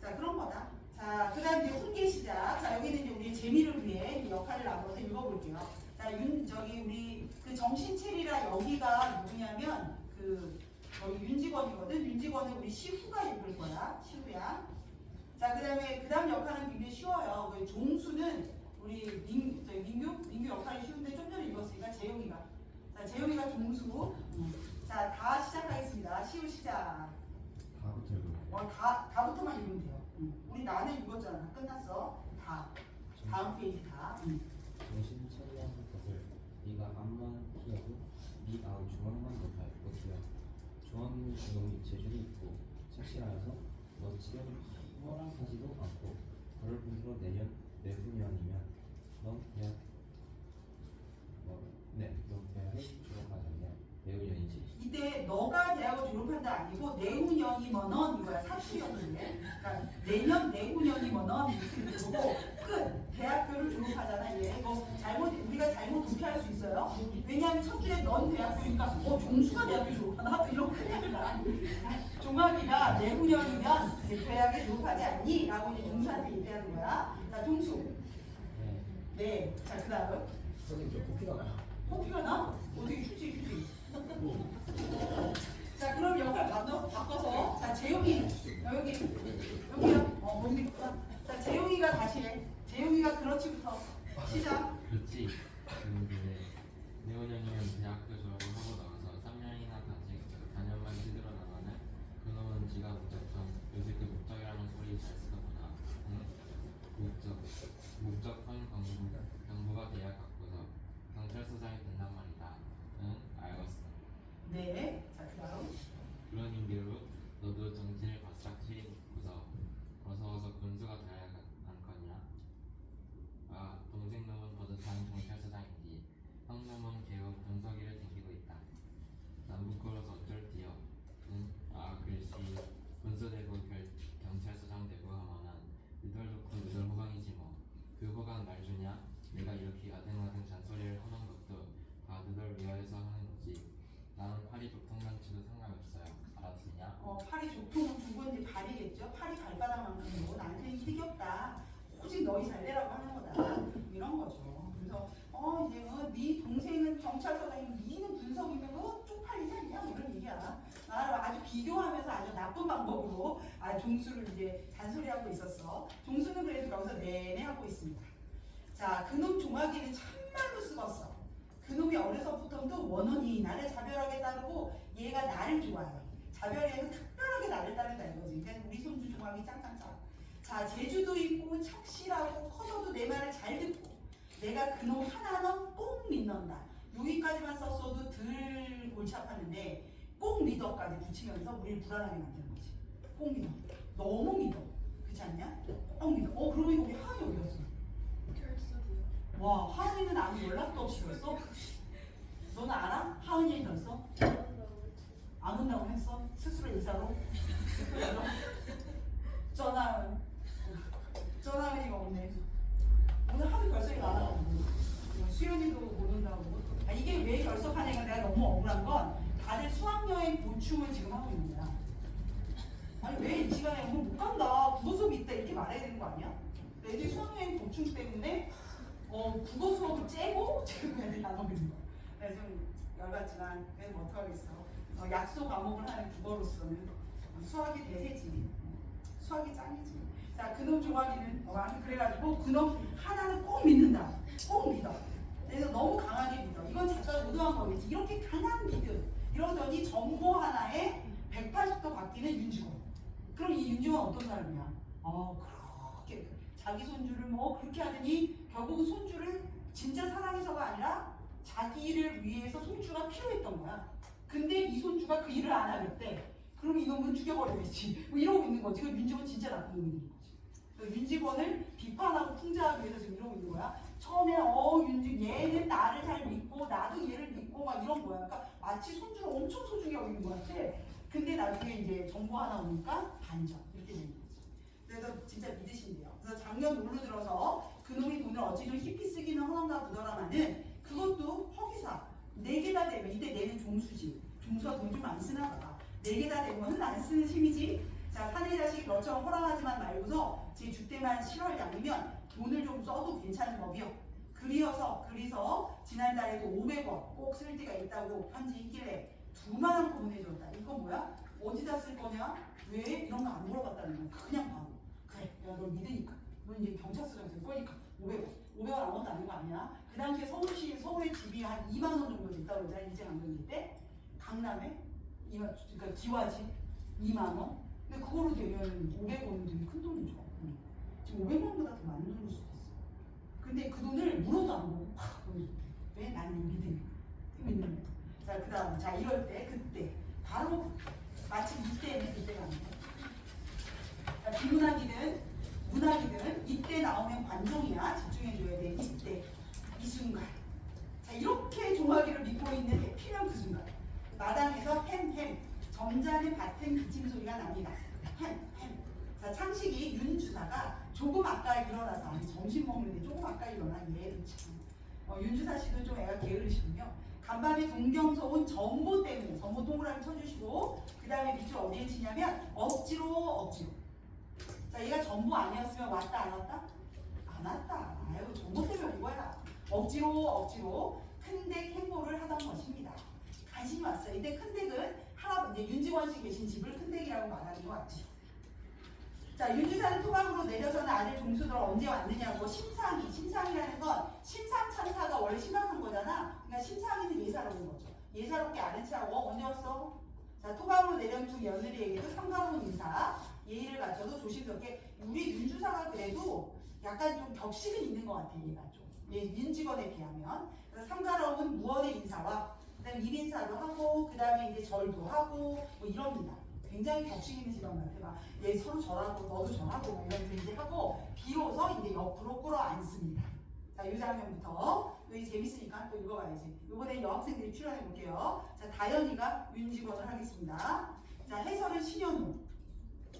자, 그런 거다. 자, 그 다음 이제 훈계 시작. 자, 여기는 이제 우리 재미를 위해 역할을 나눠서 읽어볼게요. 자, 우리 그 정신체리라 여기가 누구냐면 저기 윤직원이거든. 윤직원은 우리 시후가 읽을 거야. 시후야. 자, 그 다음 역할은 굉장히 쉬워요. 그 종수는 우리 민규 역할이 쉬운데 좀 전에 읽었으니까 재용이가. 자, 재용이가 종수. 자, 다 시작하겠습니다. 시우 시작. 다부터 읽어요. 다부터만 읽으면 돼요. 우리 나는 읽었잖아. 끝났어. 다. 다음 페이지 다. 정신 차려야 할 것을 네가 암만 피하고 네 아우 중앙만 못할 것이야. 중앙이는 그놈이 재주도 있고 착실하여서 너치를 허락하지도 않고 그럴 뿐더러 내후년이면 넌 대학을 졸업하자면 내후년이지. 이때 너가 대학을 졸업한다 아니고 내후년이면은 이거야. 사수였는데. 그러니까 내년 내후년이면은 이렇게 되고 끝. 대학교를 졸업하잖아. 얘. 우리가 잘못 도피할 수 있어요. 왜냐하면 첫 줄에 넌 대학교니까 종수가 대학교 졸업하나? 이런 큰일 나. 종학이가 내후년이면 대학에 졸업하지 않니? 라고 이제 종수한테 얘기하는 거야. 자, 종수. 네. 자, 그 다음. 선생님 저 코피가 나요. 코피가 나? 어떻게 휴지. 자, 그럼 역할 바꿔서. 자, 재용이. 여기요. 몸이 있구나. 자, 재용이가 다시 해. 재용이가 그렇지부터 시작. 그렇지. 근데 내후년이면 대학교 졸업을 하고 나와서 3년이나 다시 4년만 시들어 나가는 그놈은 지가 요새 그 목적이라는 소리 잘 쓰더구나. 응? 목적한 강부가 대학 갖고서 경찰서장이 된단 말이다. 응? 알겠어. 네. 자, 그 다음. 그런 임대로 너도 정신을 바싹 차리고서 어서 군수가 돼야 않겠냐? 아, 동생 놈은 버젓한 경찰서장이지. 형 놈은 개우 분석이를 댕기고 있다. 난 부끄러워서 어쩔디요. 응? 아, 글씨 군수되고 경찰서장 되고 하면은 너덜 좋고 너덜 호강이지 뭐. 그 호강 날 주냐? 내가 이렇게 아등아등 잔소리를 하는 것도 다 너덜 위하여서 하는 거지. 나는 팔이 조통만치도 상관없어요. 알았으냐? 팔이 좋고 두 번째 발이겠죠. 팔이 발바닥만큼이고 나한테 이득이 없다. 오직 너희 잘 되라고 하는 거다. 이런 거죠. 그래서 이제 네 동생은 경찰서장이고 니는 분석이면 쪽팔리지 않냐? 뭐 이런 얘기야. 아주 비교하면서 아주 나쁜 방법으로 종수를 이제 잔소리하고 있었어. 종수는 그래도 여기서 내내 하고 있습니다. 자, 그놈 종아기는 참말로 쓰겄어. 그놈이 어려서부터도 원원이 나를 자별하게 따르고 얘가 나를 좋아해. 자별이는 특별하게 나를 따른다 이거지. 그러니까 우리 손주 조각이 짱짱짱. 자, 재주도 있고 착실하고 커서도 내 말을 잘 듣고 내가 그놈 하나는 꼭 믿는다. 여기까지만 썼어도 덜 골치 아팠는데 꼭 믿어까지 붙이면서 우리를 불안하게 만드는 거지. 꼭 믿어. 너무 믿어. 그렇지 않냐? 꼭 믿어. 그러고 우리 하은이 어디 갔어? 결석이요. 와, 하은이는 아무 연락도 없이 갔어? 너는 알아? 하은이 갔어? 안 온다고 했어? 스스로 의사로? 전화은이가 없네. 오늘 하루 결석이 많아가지고 수연이도 못 온다고. 이게 왜 결석하냐가 내가 너무 억울한 건 다들 수학여행 보충을 지금 하고 있는 거야. 아니 왜 이 시간에 오늘 못 간다, 국어 수업이 있다 이렇게 말해야 되는 거 아니야? 애들이 수학여행 보충 때문에 국어 수업을 째고 지금 애들이 안 오고 있는 거야. 그래서 좀 열받지만 그래도 뭐 어떡하겠어. 약속 과목을 하는 국어로서는 수학이 대세지. 수학이 짱이지. 자, 그놈 조각이는 그래가지고 그놈 하나는 꼭 믿는다. 꼭 믿어. 그래서 너무 강하게 믿어. 이건 작가가 의도한 거겠지. 이렇게 강한 믿음. 이러더니 정보 하나에 180도 바뀌는 윤직원. 그럼 이 윤직원 어떤 사람이야? 그렇게 자기 손주를 뭐 그렇게 하더니 결국 손주를 진짜 사랑해서가 아니라 자기를 위해서 손주가 필요했던 거야. 근데 이 손주가 그 일을 안 하겠대. 그럼 이놈은 죽여버려야지. 뭐 이러고 있는 거지. 그 윤직원 진짜 나쁜 놈인 거지. 윤직원을 비판하고 풍자하기 위해서 지금 이러고 있는 거야. 처음에 얘는 나를 잘 믿고 나도 얘를 믿고 막 이런 거야. 그러니까 마치 손주를 엄청 소중히 여기는 것 같아. 근데 나중에 이제 정보 하나 오니까 반전 이렇게 되는 거지. 그래서 진짜 믿으신대요. 그래서 작년 올로 들어서 그놈이 돈을 어찌 좀 희피 쓰기는 허는가 보더라마는 그것도 허기사. 4개 다 되면 이때 내는 종수지. 종수가 돈 좀 안 쓰나 봐. 4개 다 되면 안 쓰는 힘이지. 자, 사내 자식 너처럼 허락하지만 말고서 제 주때만 7월 양이면 돈을 좀 써도 괜찮은 법이요. 그래서 지난달에도 500원 꼭 쓸 때가 있다고 편지 있길래 2만 원 보내줬다. 이건 뭐야? 어디다 쓸 거냐? 왜? 이런 거 안 물어봤다는 거야. 그냥 바로. 그래, 내가 널 믿으니까. 넌 이제 경찰서장 될 거니까 500원. 500원 아무것도 아닌 거 아니야? 그 당시에 서울에 집이 한 2만 원 정도 됐다고 그러잖아. 이제 강릉일 때. 강남에? 그러니까 기와집 2만 원? 근데 그거로 되면 500원은 되게 큰 돈이죠. 지금 500원보다 더 많은 돈일 수도 있어. 근데 그 돈을 물어도 안 보고 팍 보내줬대. 왜? 나는 믿으니까. 믿는 거야. 자, 그 다음, 자, 이럴 때, 그때. 바로 마침 이때는 그때가 아니야. 자, 비문학이든 문학이든 이때 나오면 관종이야. 집중해줘야 돼. 이때. 이 순간. 자, 이렇게 종아기를 믿고 있는 해피면 그 순간. 마당에서 햄 점잖은 밭은 기침 소리가 납니다. 햄. 자, 창식이 윤 주사가 조금 아까 일어나서 아니 점심 먹는데 조금 아까 일어나 얘도 참. 윤 주사 씨도 좀 애가 게으르시군요. 간밤에 동경서 온 전보 때문에 전보 동그라미 쳐주시고 그 다음에 밑줄 어디에 치냐면 억지로. 자, 얘가 전보 아니었으면 왔다 안 왔다? 안 왔다. 아유, 전보 때문에 온 거야. 억지로 큰댁 행보를 하던 것입니다. 간신히 왔어요. 이때 큰댁은 이제 윤직원 씨 계신 집을 큰댁이라고 말하는 것 같죠. 자, 윤주사는 토박으로 내려서는 아들 종수들 언제 왔느냐고 심상이라는 건 심상천사가 원래 심각한 거잖아. 그러니까 심상이는 예사로운 거죠. 예사롭게 아는 체하고 언제 왔어? 자, 토박으로 내려온 두 며느리에게도 상가로운 인사, 예의를 갖춰도 조심스럽게. 우리 윤주사가 그래도 약간 좀 격식은 있는 것 같아. 얘가 좀 윤직원에 비하면. 그래서 상가로운 무언의 인사와 그다음에 일인사도 하고 그다음에 이제 절도 하고 뭐 이럽니다. 굉장히 격식 있는 집안 같아. 막 얘 서로 절하고 너도 절하고 뭐 이런 이제 하고 비로소 이제 옆으로 끌어안습니다. 자, 이 장면부터 여기 재밌으니까 또 읽어봐야지. 이번에 여학생들이 출연해 볼게요. 자, 다현이가 윤직원을 하겠습니다. 자, 해설은 신현우.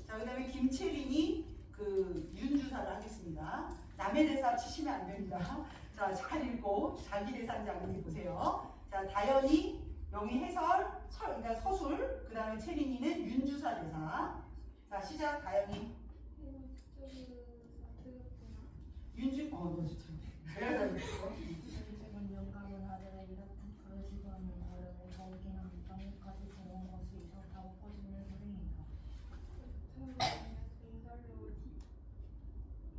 자, 그다음에 김채린이 그 윤주사를 하겠습니다. 남의 대사 치시면 안 됩니다. 자, 잘 읽고 자기 대사인지 아닌지 보세요. 자, 다현이 여기 해설, 그러니까 서술, 그 다음에 채린이는 윤주사 대사. 자, 시작. 다현이. 너 진짜. 내가 잘못했어. 윤직원 영감은 아들의 이렇듯 부르지도 않는 어른을 거기는 땅까지 데려온 것이 이렇다고 꼬집는 소리이다.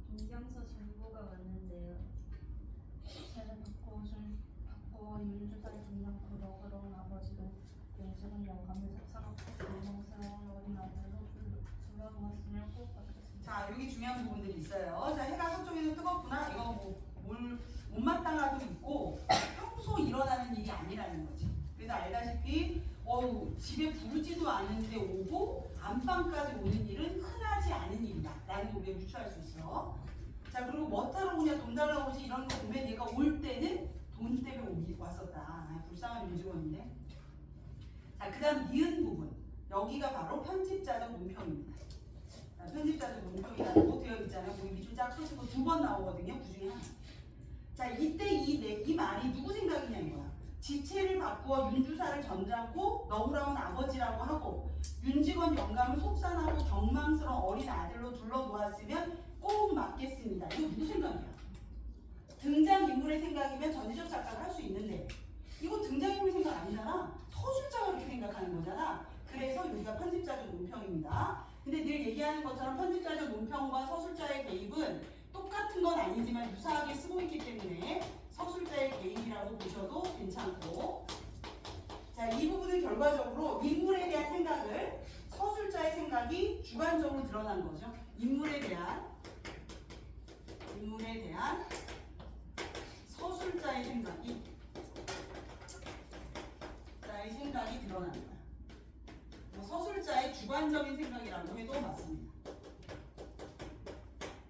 김경서 정보가 왔는데요. 새를 받고 윤주사의 등장 그러그러운 아버지도 윤직원 영감을 속상하고 불멍사 일본이 안에서 들어갔으면 꼭 받겠습니다. 자, 여기 중요한 부분들이 있어요. 자, 해가 서쪽에는 뜨겁구나. 이거 뭘 못마땅하도 있고 평소 일어나는 일이 아니라는 거지. 그래서 알다시피 집에 부르지도 않은데 오고 안방까지 오는 일은 흔하지 않은 일이다 라는 거 우리가 유추할 수 있어. 자, 그리고 뭐 타러 오냐, 돈 달라고 오지 이런 거 보면 얘가 올 때는 돈 때문에 왔었다. 아, 불쌍한 민주원인데. 자, 그 다음 니은 부분. 여기가 바로 편집자적 논평입니다. 편집자적 논평이라고 되어 있잖아요. 거기 밑줄 쫙 펴서 2번 나오거든요. 그 중에 하나. 자, 이때 이 말이 누구 생각이냐 이거야. 지체를 바꾸어 윤주사를 전자고 너울아온 아버지라고 하고 윤직원 영감을 속상하고 경망스러운 어린 아들로 둘러놓았으면 꼭 맞겠습니다. 이거 누구 생각이야? 등장인물의 생각이면 전지적 작가가 할 수 있는데 이거 등장인물 생각 아니잖아. 서술자가 그렇게 생각하는 거잖아. 그래서 여기가 편집자적 논평입니다. 근데 늘 얘기하는 것처럼 편집자적 논평과 서술자의 개입은 똑같은 건 아니지만 유사하게 쓰고 있기 때문에 서술자의 개입이라고 보셔도 괜찮고, 자, 이 부분은 결과적으로 인물에 대한 생각을 서술자의 생각이 주관적으로 드러난 거죠. 인물에 대한 서술자의 생각이 드러나는 거야. 서술자의 주관적인 생각이라고 해도 맞습니다.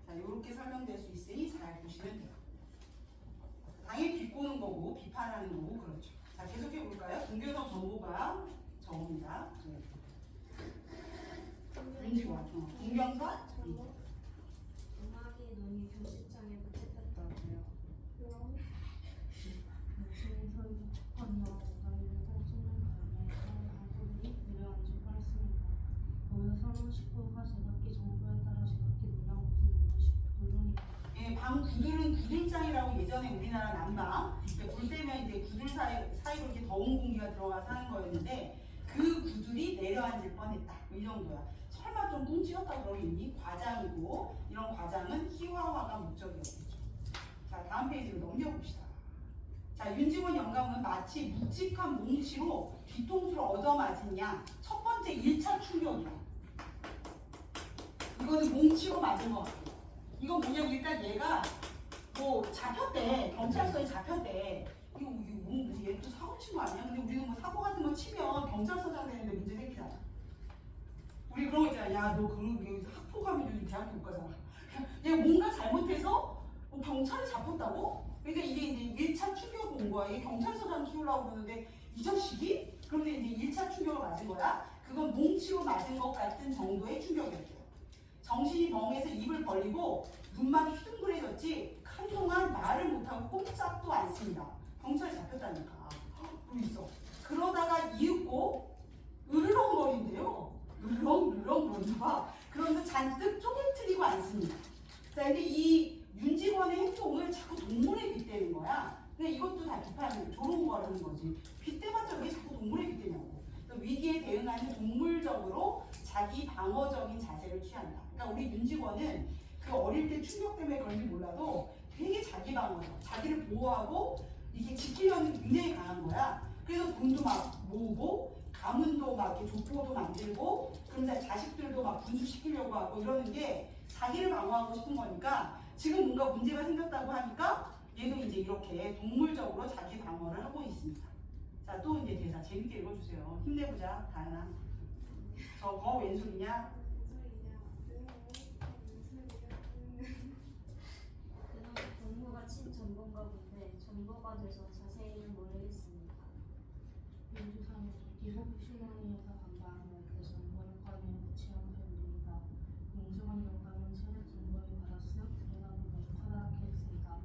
자, 이렇게 설명될 수 있으니 잘 보시면 돼요. 당연히 비꼬는 거고 비판하는 거고 그렇죠. 자, 계속해 볼까요? 동교성 정보가 저겁니다. 문지와 동경서 음악이 눈이 편집장에 붙잡혔다고요. 열심히 설득하며 오다리를 펼치는 바람에 강구들이 내려앉을 뻔했습니다. 모여서는 식구가 제각기 정보에 따라 제각기 놀란 곳이 노동이다. 예, 방 구들은 구들장이라고 예전에 우리나라 난방 불 때면 이제 구들 사이로 이렇게 더운 공기가 들어가서 하는 거였는데 그 구들이 내려앉을 뻔했다. 이 정도야. 설마 좀 뭉치었다 그러겠니? 과장이고 이런 과장은 희화화가 목적이었겠죠. 자, 다음 페이지로 넘겨봅시다. 자, 윤직원 영감은 마치 묵직한 뭉치로 뒤통수를 얻어맞은 양. 첫 번째 1차 충격이야. 이거는 뭉치로 맞은 것 같아요. 이건 뭐냐면 일단 얘가 뭐 잡혔대. 경찰서에 잡혔대. 이거 얘 또 사고 친 거 아니야? 근데 우리는 뭐 사고 같은 거 치면 경찰서장 되는데 문제 생기잖아. 우리 그런 거 있잖아. 야, 너 그런 학폭하면 요즘 대학교 못 가잖아. 얘 뭔가 잘못해서 뭐 경찰에 잡혔다고? 그러니까 이게 이제 1차 충격이 온 거야. 얘 경찰서장 키우려고 그러는데 이 자식이? 그런데 이제 1차 충격을 맞은 거야. 그건 뭉치로 맞은 것 같은 정도의 충격이었대요. 정신이 멍해서 입을 벌리고 눈만 휘둥그레졌지 한동안 말을 못하고 꼼짝도 않습니다. 경찰에 잡혔다니까. 그러고 있어. 그러다가 이윽고 으르렁거린대요. 으르렁 거린다. 그러면서 잔뜩 쪼글트리고 앉습니다. 자, 근데 이 윤직원의 행동을 자꾸 동물에 빗대는 거야. 근데 이것도 다 비판을 조롱 거라는 거지. 빗대봤자 왜 자꾸 동물에 빗대냐고. 위기에 대응하는 동물적으로 자기 방어적인 자세를 취한다. 그러니까 우리 윤직원은 그 어릴 때 충격 때문에 그런지 몰라도 되게 자기 방어적, 자기를 보호하고 이게 지키려는 굉장히 강한 거야. 그래서 돈도 막 모으고 가문도 막 이렇게 족보도 만들고 그러면서 자식들도 막 분수시키려고 하고 이러는 게 자기를 방어하고 싶은 거니까 지금 뭔가 문제가 생겼다고 하니까 얘도 이제 이렇게 동물적으로 자기 방어를 하고 있습니다. 자, 또 이제 대사 재밌게 읽어주세요. 힘내보자, 다현아. 저거 웬 소리냐? 그는 공무가 친 전본가 본데 전보가 돼서 자세히는 모르겠습니다. 민주상에서 기록 신원위에서 반발하는 그 정보를 관련 무치한 배우입니다. 민주관 영감은 체력 정보를 받았으면 들여다보고 커다랗게 했습니다.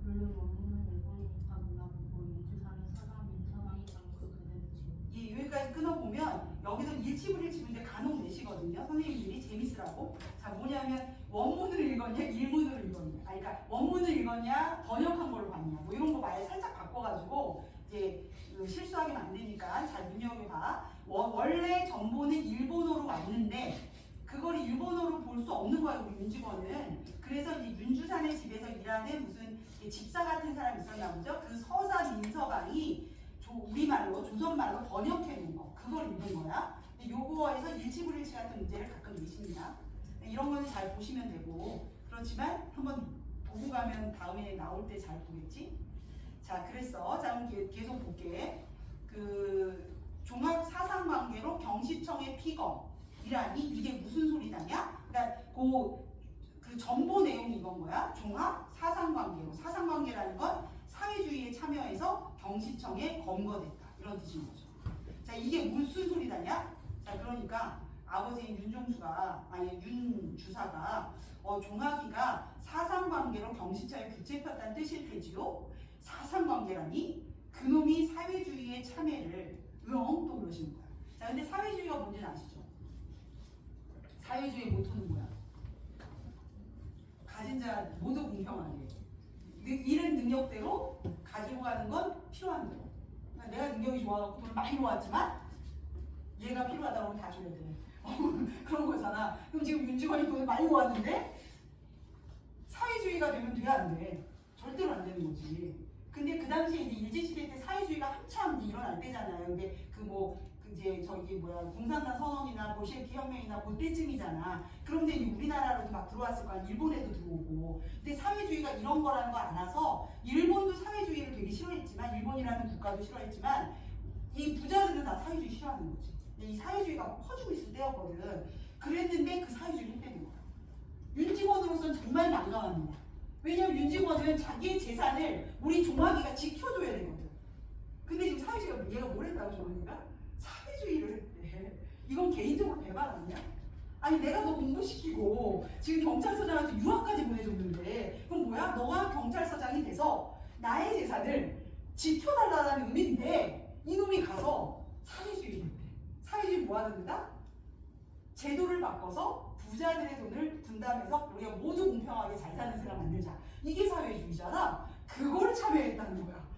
물론 원문은 일본이니까 몰라보고 민주상의 사상 민사방이 않고 그대로지요. 예, 여기까지 끊어보면 여기서 일치분일치분인데 간혹 내시거든요. 선생님들이 재밌으라고. 자, 뭐냐면 원문을 읽었냐 일문을 읽었냐. 그러니까 원문을 읽었냐 번역한 걸로 봤냐. 뭐 이런 거 말 살짝 바꿔가지고 이제 실수하게 만드니까 잘 눈여겨봐. 원래 전보는 일본어로 왔는데 그걸 일본어로 볼 수 없는 거야 우리 윤직원은. 그래서 이제 윤주산의 집에서 일하는 무슨 집사 같은 사람이 있었나 보죠. 그 서사 민서방이 우리말로 조선말로 번역해 놓은 거 그걸 읽은 거야. 요거에서 일치불일치 같은 문제를 가끔 내십니다. 이런 거는 잘 보시면 되고, 그렇지만 한번 보고 가면 다음에 나올 때 잘 보겠지? 자, 그랬어. 자, 그럼 계속 볼게. 그 종합 사상관계로 경시청의 피검이라니 이게 무슨 소리냐냐? 그러니까 그 정보 내용이 이건 거야. 종합 사상관계로. 사상관계라는 건 사회주의에 참여해서 경시청에 검거됐다. 이런 뜻인 거죠. 자, 이게 무슨 소리다냐? 자, 그러니까 아버지인 윤 주사가 종학이가 사상관계로 경시청에 붙잡혔다는 뜻일 테지요. 사상관계라니 그놈이 사회주의에 참여를 또 그러시는 거야. 자, 근데 사회주의가 뭔지는 아시죠? 사회주의의 모토는 뭐야? 가진 자 모두 공평하게 이런 능력대로 가지고 가는 건 필요한 대로. 그러니까 내가 능력이 좋아갖고 돈을 많이 모았지만 얘가 필요하다고 하면 다 줘야 돼. 그런 거잖아. 그럼 지금 윤직원이 돈을 많이 모았는데 사회주의가 되면 돼, 안 돼? 절대로 안 되는 거지. 근데 그 당시에 이제 일제시대 때 사회주의가 한참 일어날 때잖아요. 근데 이제 공산당 선언이나 볼셰비키 혁명이나 그때쯤이잖아. 그런데 이제 우리나라로도 막 들어왔을 거 아니야. 일본에도 들어오고. 근데 사회주의가 이런 거라는 거 알아서 일본도 사회주의를 되게 싫어했지만, 일본이라는 국가도 싫어했지만, 이 부자들은 다 사회주의 싫어하는 거지. 이 사회주의가 퍼지고 있을 때였거든. 그랬는데 그 사회주의를 했다는 거야. 윤직원으로서는 정말 난감합니다. 왜냐면 윤직원은 자기의 재산을 우리 종학이가 지켜줘야 되거든. 근데 지금 사회주의가 얘가 뭘 했다고 종학이가? 사회주의를 했대. 이건 개인적으로 배반 아니야? 아니 내가 너 공부시키고 지금 경찰서장한테 유학까지 보내줬는데 그럼 뭐야? 너가 경찰서장이 돼서 나의 재산을 지켜달라는 의미인데 이놈이 가서 사회주의를 했대. 사회주의 뭐 하는 데다? 제도를 바꿔서 부자들의 돈을 분담해서 우리가 모두 공평하게 잘 사는 세상 만들자. 이게 사회주의잖아. 그걸 참여했다는 거야.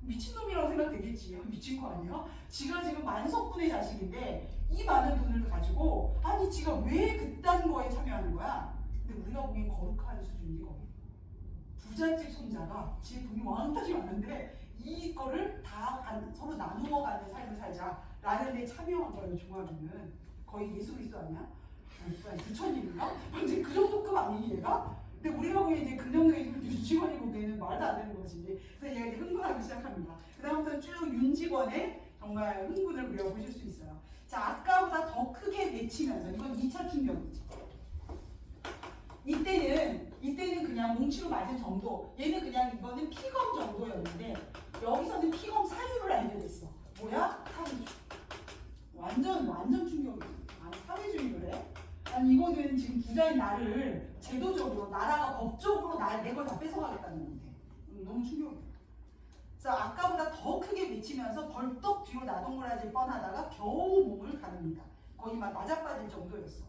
미친놈이라고 생각되겠지. 미친 거 아니야? 지가 지금 만석분의 자식인데 이 많은 돈을 가지고 아니 지가 왜 그딴 거에 참여하는 거야? 근데 우리가 보기엔 거룩한 수준이 거기. 부잣집 손자가 지 돈이 왕따지 왔는데 이거를 다 서로 나누어 가는 삶을 살자라는 데 참여한 거예요. 종합이는. 거의 예수 그리스도 아니야? 부처님인가? 완전 그 정도급 아니니 얘가? 근데 우리가 보기엔 이제 그 정도의 윤직원이 보기에는 말도 안 되는 거지. 그래서 얘가 이제 흥분하기 시작합니다. 그 다음부터 쭉 윤직원의 정말 흥분을 우리가 보실 수 있어요. 자, 아까보다 더 크게 외치면서 이건 2차 충격이지. 이때는 그냥 뭉치로 맞은 정도. 얘는 그냥 이거는 피검 정도였는데 여기서는 피검 사유를 알게 됐어. 뭐야? 사회주의. 완전 충격이지. 아니 사회주의를 해? 아니 이거는 지금 부자인 나를 제도적으로 나라가 법적으로 내 걸 다 뺏어가겠다는 건데 너무 충격이야. 그래서 아까보다 더 크게 미치면서 벌떡 뒤로 나동그라질 뻔하다가 겨우 몸을 가릅니다. 거의 막 맞아빠질 정도였어.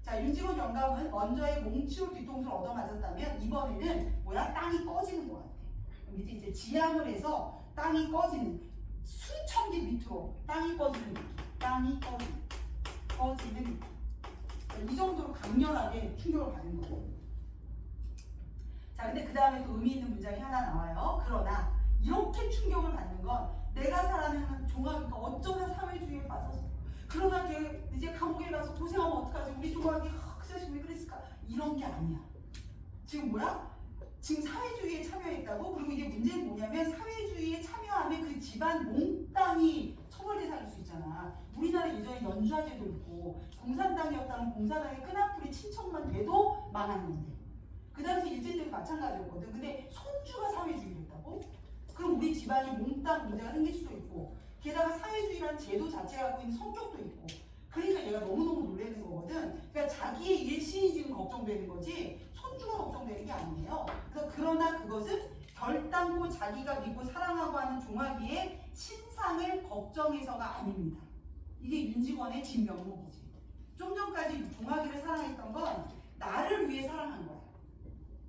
자, 윤직원 영감은 먼저의 몽치로 뒤통수를 얻어맞았다면 이번에는 뭐야? 땅이 꺼지는 것 같아. 밑에 이제 지향을 해서 땅이 꺼지는 수천 개 밑으로 땅이 꺼지는 느낌. 땅이 꺼지는 느낌. 이 정도로 강렬하게 충격을 받은 거고. 자, 근데 그 다음에 또 의미 있는 문장이 하나 나와요. 그러나 이렇게 충격을 받는 건 내가 살아가는 종학이가 어쩌면 사회주의에 빠져서 그러다 걔 이제 감옥에 가서 고생하면 어떡하지? 우리 종학이 그 자식 왜 그랬을까? 이런 게 아니야. 지금 뭐야? 지금 사회주의에 참여했다고? 그리고 이게 문제는 뭐냐면 사회주의에 참여하면 그 집안 몽땅이 처벌 대상일 수 있잖아. 우리나라 예전에 연좌제도 있고 공산당이었다면 공산당의 끈앞풀이 친척만 돼도 망하는 건데 그 당시 일제 때도 마찬가지였거든. 근데 손주가 사회주의였다고? 그럼 우리 집안이 몽땅 문제가 생길 수도 있고 게다가 사회주의라는 제도 자체가 갖고 있는 성격도 있고 그러니까 얘가 너무너무 놀라는 거거든. 그러니까 자기의 일신이 지금 걱정되는 거지 손주가 걱정되는 게 아니에요. 그래서 그러나 그것은 결단코 자기가 믿고 사랑하고 하는 종학이의 신상을 걱정해서가 아닙니다. 이게 윤직원의 진면목이지. 좀 전까지 종학이를 사랑했던 건 나를 위해 사랑한 거야.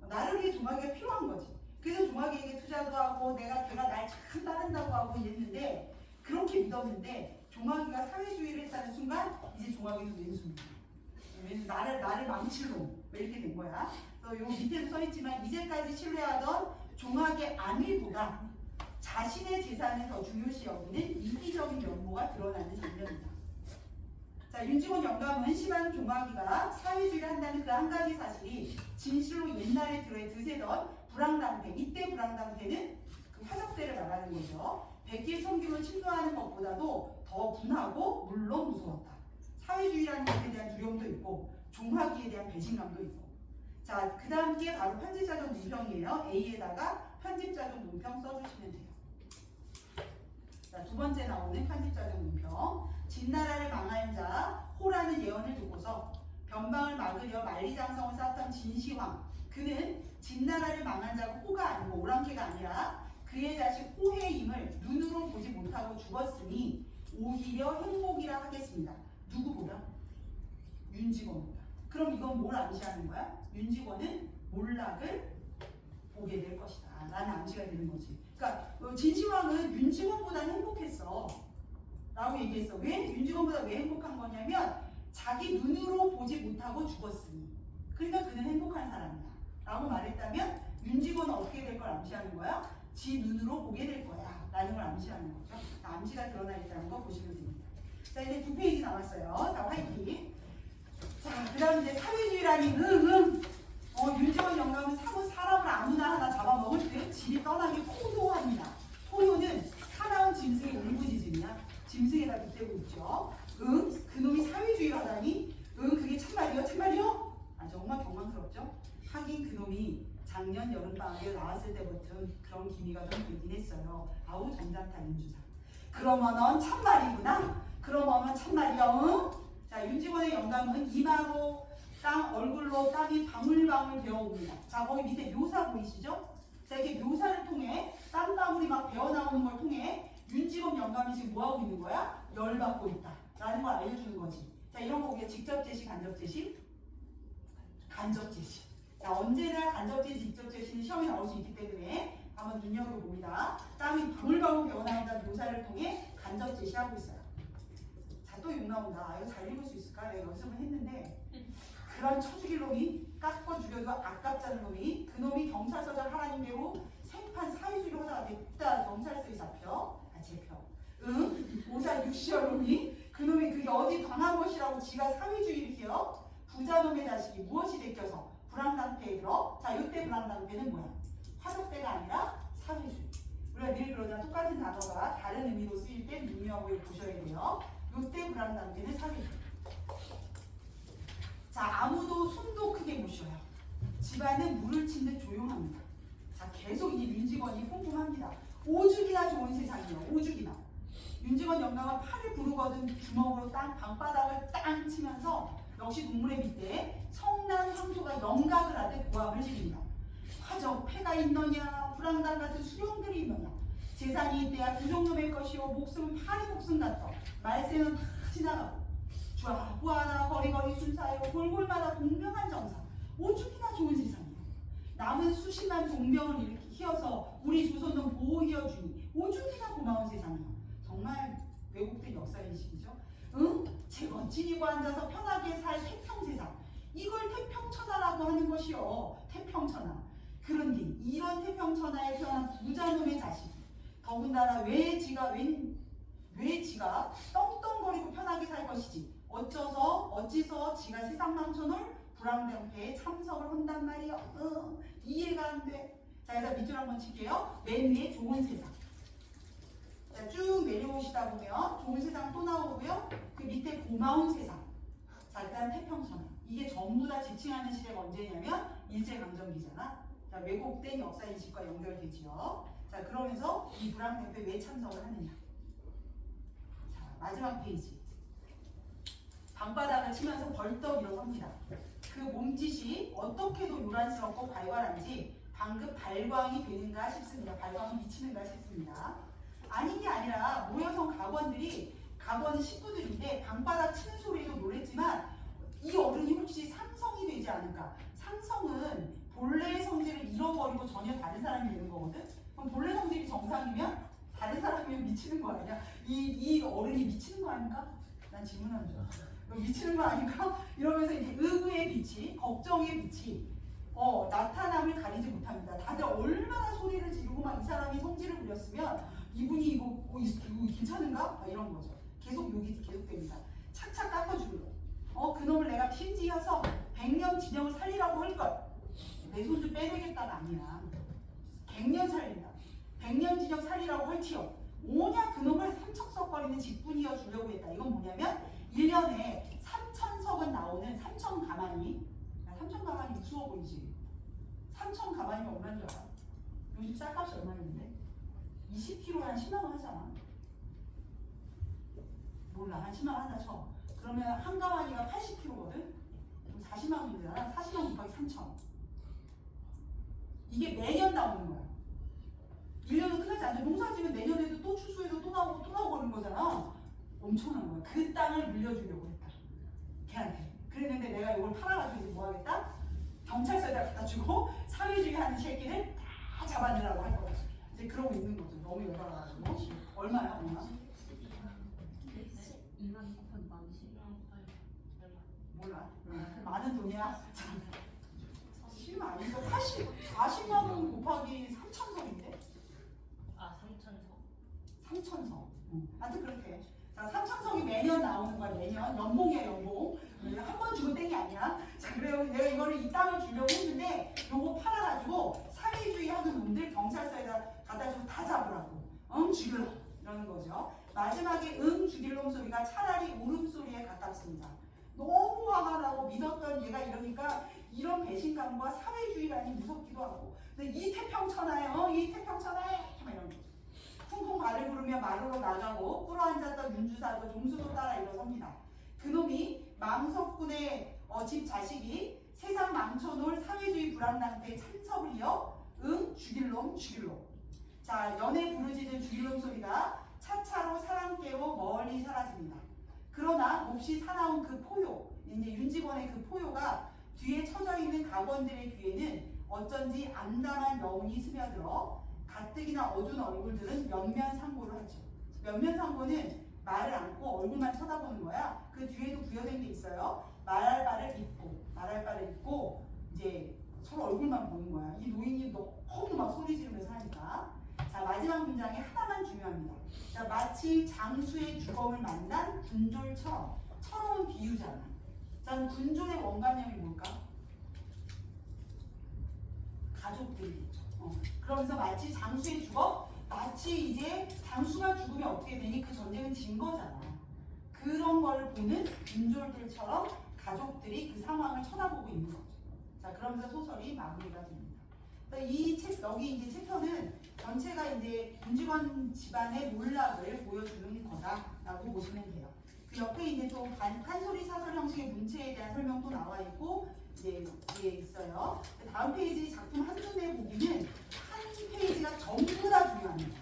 나를 위해 종학이가 필요한 거지. 그래서 종학이에게 투자도 하고 걔가 날 참 따른다고 하고 이랬는데 그렇게 믿었는데 종학이가 사회주의를 했다는 순간 이제 종학이는 왼수입니다. 나를 망칠 놈 이렇게 된 거야. 또 요 밑에도 써있지만 이제까지 신뢰하던 종학의 안일부가 자신의 재산을 더 중요시 여기는 이기적인 면모가 드러나는 장면이다. 자, 윤직원 영감은 시방 종학이가 사회주의를 한다는 그 한 가지 사실이 진실로 옛날에 드세던 불황당태, 이때 불황당태는 그 화적대를 말하는 거죠. 백길 청김을 침노하는 것보다도 더 분하고 물론 무서웠다. 사회주의라는 것에 대한 두려움도 있고 종학이에 대한 배신감도 있고. 자, 그 다음 게 바로 편집자적 논평이에요. A에다가 편집자적 논평 써주시면 돼요. 자, 두 번째 나오는 편집자적 논평. 진나라를 망할 자 호라는 예언을 듣고서 변방을 막으려 만리장성을 쌓았던 진시황, 그는 진나라를 망한 자가 호가 아니고 오랑캐가 아니라 그의 자식 호의 임을 눈으로 보지 못하고 죽었으니 오히려 행복이라 하겠습니다. 누구보다? 윤직원보다. 그럼 이건 뭘 암시하는 거야? 윤직원은 몰락을 보게 될 것이다 라는 암시가 되는 거지. 그러니까 진시황은 윤직원보다 행복했어 라고 얘기했어. 왜? 윤직원보다 왜 행복한 거냐면 자기 눈으로 보지 못하고 죽었으니, 그러니까 그는 행복한 사람이야 라고 말했다면 윤직원은 어떻게 될 걸 암시하는 거야? 지 눈으로 보게 될 거야 라는 걸 암시하는 거죠. 암시가 드러나 있다는 거 보시면 됩니다. 자, 이제 2페이지 남았어요. 자, 화이팅. 자, 그 다음 이제 사회주의라니 윤직원 영감은 사람을 아무나 하나 잡아먹을 때 질이 떠나게 포효합니다. 포효는 사나운 짐승의 울부짖음이야. 짐승에다 빗대고 있죠. 그놈이 사회주의를 하다니? 그게 참말이요? 참말이요? 아, 정말 경망스럽죠? 하긴 그놈이 작년 여름방학에 나왔을 때부터 그런 기미가 좀 들긴 했어요. 아우 점잖다 윤주사. 그러면은 참말이구나? 그러면은 참말이야? 응? 자, 윤직원의 영감은 이마로 땅, 얼굴로 땀이 방울방울 배어옵니다. 자, 거기 밑에 묘사 보이시죠? 자, 이렇게 묘사를 통해 땀방울이 막 배어나오는 걸 통해 윤직원 영감이 지금 뭐하고 있는 거야? 열받고 있다 라는 걸 알려주는 거지. 자, 이런 거 우리가 직접 제시, 간접 제시? 간접 제시. 자, 언제나 간접 제시, 직접 제시는 시험에 나올 수 있기 때문에 한번 눈여겨봅니다. 땀이 방울방울 배어나온다는 묘사를 통해 간접 제시하고 있어요. 자, 또 욕 나온다. 이거 잘 읽을 수 있을까? 내가 연습을 했는데 그런 처죽일 놈이 깎고 죽여도 아깝자는 놈이, 그놈이 경찰서장 하나님대로 생판 사회주의로 하다가 냅다 경찰서에 잡혀. 오사 육시열 놈이, 그놈이 그게 어디 강한 것이라고 지가 사회주의를 해요. 부자놈의 자식이 무엇이 데껴서 불황당태에 들어. 자, 이때 불황당태는 뭐야? 화적대가 아니라 사회주의. 우리가 늘 그러잖아. 똑같은 단어가 다른 의미로 쓰일 때 눈여겨 보셔야 돼요. 이때 불황당태는 사회주의. 자, 아무도 숨도 크게 못 쉬어요. 집안은 물을 친 듯 조용합니다. 자, 계속 이 윤직원이 뿜뿜합니다. 오죽이나 좋은 세상이에요. 오죽이나. 윤직원 영감은 팔을 부르거든 주먹으로 방바닥을 땅 치면서 역시 동물의 밑에 성난 황소가 영각을 하듯 고함을 지릅니다. 화적 패가 있느냐, 불황당 같은 수령들이 있느냐, 재산이 이때야 부종놈의 것이요, 목숨은 파리 목숨 같다. 말세는 다 지나가고 좌우하나 거리거리 순사요, 골골마다 공명한 정사. 오죽이나 좋은 세상이에요. 남은 수십만 동병을 이렇게 희어서 우리 조선은 보호이어 주니 오죽이나 고마운 세상이에요. 정말 왜곡된 역사인식이죠. 재건 지니고 앉아서 편하게 살 태평세상, 이걸 태평천하라고 하는 것이요. 태평천하. 그런데 이런 태평천하에 태어난 부자놈의 자식, 더군다나 왜 지가 떵떵거리고 편하게 살 것이지, 어찌서 지가 세상 망천을 불황당태에 참석을 한단 말이요. 이해가 안 돼. 자, 일단 밑줄 한번 칠게요. 맨 위에 좋은 세상. 자, 쭉 내려오시다 보면 좋은 세상 또 나오고요. 그 밑에 고마운 세상. 자, 일단 태평천하. 이게 전부 다 지칭하는 시대가 언제냐면 일제강점기잖아. 자, 왜곡된 역사인식과 연결되지요. 자, 그러면서 이 불황당태에 왜 참석을 하느냐. 자, 마지막 페이지. 방바닥을 치면서 벌떡 일어섭니다. 그 몸짓이 어떻게도 요란스럽고 발괄한지 방금 발광이 되는가 싶습니다. 발광이 미치는가 싶습니다. 아닌 게 아니라 모여선 각원은 식구들인데 방바닥 치는 소리에도 놀랬지만 이 어른이 혹시 상성이 되지 않을까. 상성은 본래의 성질을 잃어버리고 전혀 다른 사람이 되는 거거든. 그럼 본래 성질이 정상이면 다른 사람이면 미치는 거 아니야? 이 어른이 미치는 거 아닌가? 난 질문하는 줄 알았어. 미치는 거 아닌가? 이러면서 이제 의구의 빛이, 걱정의 빛이 나타남을 가리지 못합니다. 다들 얼마나 소리를 지르고 막 이 사람이 성질을 부렸으면 이분이 이거 괜찮은가? 막 이런 거죠. 계속 욕이 계속됩니다. 착착 깎아주고 그놈을 내가 핀지어서 100년 진영을 살리라고 할걸. 내 손 좀 빼내겠다가 아니야. 100년 살린다. 100년 진영 살리라고 할지요. 오냐 그놈을 삼척석거리는 직분이어 주려고 했다. 이건 뭐냐면 1년에 3,000석은 나오는 3,000가마니. 3,000가마니 무서워 보이지? 3,000가마니면 얼마인 줄 알아? 요즘 쌀값이 얼마였는데? 20kg에 한 10만 원 하잖아. 몰라, 한 10만 원 한다 쳐. 그러면 한 가마니가 80kg거든? 그럼 40만 원이잖아. 40만 원 곱하기 3,000. 이게 매년 나오는 거야. 1년은 끝나지 않죠. 농사 지면 내년에도 또 추수해서 또 나오고 또 나오고 그러는 거잖아. 엄청난 거야. 그 땅을 물려주려고 했다. 걔한테. 그랬는데 내가 이걸 팔아가지고 이제 뭐 하겠다? 경찰서에다 갖다 주고 사회주의 하는 새끼를 다 잡아내라고 할 거야. 이제 그러고 있는 거죠. 너무 열받아가지고. 얼마야, 얼마? 2만 9천 만씩. 몰라. 많은 돈이야. 10만 아니고 40만 원 곱하기 3,000석인데? 아 3,000석. 3,000석. 하여튼 그렇게. 자, 3,000석이 매년 나오는 거야. 매년. 연봉이야, 연봉. 한 번 주고 땡이 아니야. 자, 그래요. 내가 이거를 이 땅을 주려고 했는데 요거 팔아가지고 사회주의 하는 놈들 경찰서에다 갖다 주고 다 잡으라고. 죽일러. 이러는 거죠. 마지막에 죽일 놈 소리가 차라리 울음소리에 가깝습니다. 너무 화가 나고 믿었던 얘가 이러니까 이런 배신감과 사회주의라니 무섭기도 하고. 근데 이태평천하에 이태평천하에 막 이런 거죠. 쿵쿵 발을 부르며 마루로 나가고 꿇어앉았던 윤주사도 종수도 따라 일어섭니다. 그놈이 망석군의 집 자식이 세상 망쳐놓을 사회주의 불안당대에 참석을 이어 죽일 놈 죽일 놈. 자, 연애 부르짖은 죽일 놈 소리가 차차로 사랑께로 멀리 사라집니다. 그러나 몹시 사나운 그 포효, 이제 윤직원의 그 포효가 뒤에 처져 있는 각원들의 귀에는 어쩐지 암담한 여운이 스며들어 가뜩이나 어두운 얼굴들은 면면상고를 하죠. 면면상고는 말을 안고 얼굴만 쳐다보는 거야. 그 뒤에도 부여된 게 있어요. 말할 바를 입고 이제 서로 얼굴만 보는 거야. 이 노인이 너무 막 소리 지르면서 하니까. 자, 마지막 문장에 하나만 중요합니다. 자, 마치 장수의 주검을 만난 군졸처럼. 처럼은 비유잖아. 자, 군졸의 원관념이 뭘까? 가족들이겠죠. 그러면서 마치 장수의 주검, 마치 이제 장수가 죽으면 어떻게 되니 그 전쟁은 진 거잖아. 그런 걸 보는 군졸들처럼 가족들이 그 상황을 쳐다보고 있는 거죠. 자, 그러면서 소설이 마무리가 됩니다. 이 책, 여기 이제 챕터는 전체가 이제 윤직원 집안의 몰락을 보여주는 거다라고 보시면 돼요. 그 옆에 이제 또 판소리 사설 형식의 문체에 대한 설명도 나와 있고 이제 뒤에 있어요. 다음 페이지 작품 한눈에 보기는 한 페이지가 전부 다 중요합니다.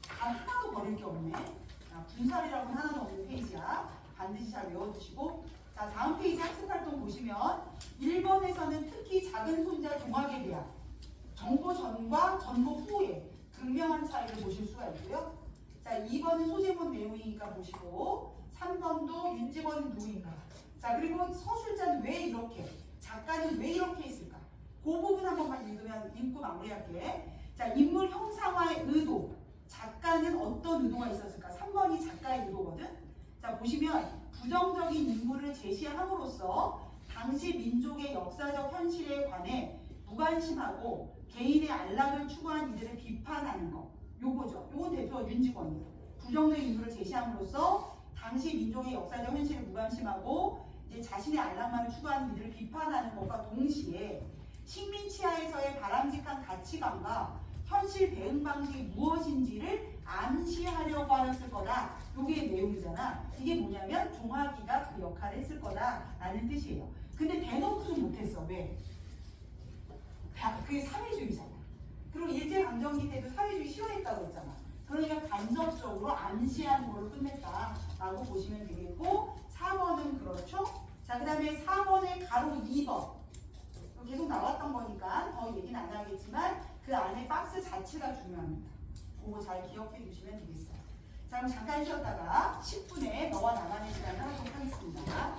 단 하나도 버릴 게 없네. 분살이라고는 하나도 없는 페이지야. 반드시 잘 외워두시고. 자, 다음 페이지 학습활동 보시면 1번에서는 특히 작은 손자 종합에 대한 정보 전과 정보 후의 극명한 차이를 보실 수가 있고요. 자, 2번은 소제본 내용이니까 보시고 3번도 윤직원은 누구인가. 자, 그리고 서술자는 왜 이렇게, 작가는 왜 이렇게 했을까. 그 부분 한 번만 읽고 마무리할게. 자, 인물 형상화의 의도. 작가는 어떤 의도가 있었을까? 3번이 작가의 의도거든. 자, 보시면 부정적인 인물을 제시함으로써 당시 민족의 역사적 현실에 관해 무관심하고 개인의 안락을 추구한 이들을 비판하는 거. 요거죠. 요건 대표 윤직원이에요. 부정적인 인물을 제시함으로써 당시 민족의 역사적 현실에 무관심하고 이제 자신의 안락만을 추구하는 이들을 비판하는 것과 동시에 식민 치하에서의 바람직한 가치관과 현실 대응 방식이 무엇인지를 암시하려고 하였을 거다. 요게 내용이잖아. 이게 뭐냐면 종합이가 그 역할을 했을 거다라는 뜻이에요. 근데 대놓고는 못했어. 왜? 그게 사회주의잖아. 그리고 일제강점기 때도 사회주의 싫어했다고 했잖아. 그러니까 간접적으로 암시하는 걸로 끝냈다라고 보시면 되겠고 4번은 그렇죠. 자, 그 다음에 4번의 가로 2번 계속 나왔던 거니까 더 얘기는 안 하겠지만 그 안에 박스 자체가 중요합니다. 그거 잘 기억해 두시면 되겠어요. 자, 그럼 잠깐 쉬었다가 10분에 너와 나만의 시간을 하도록 하겠습니다.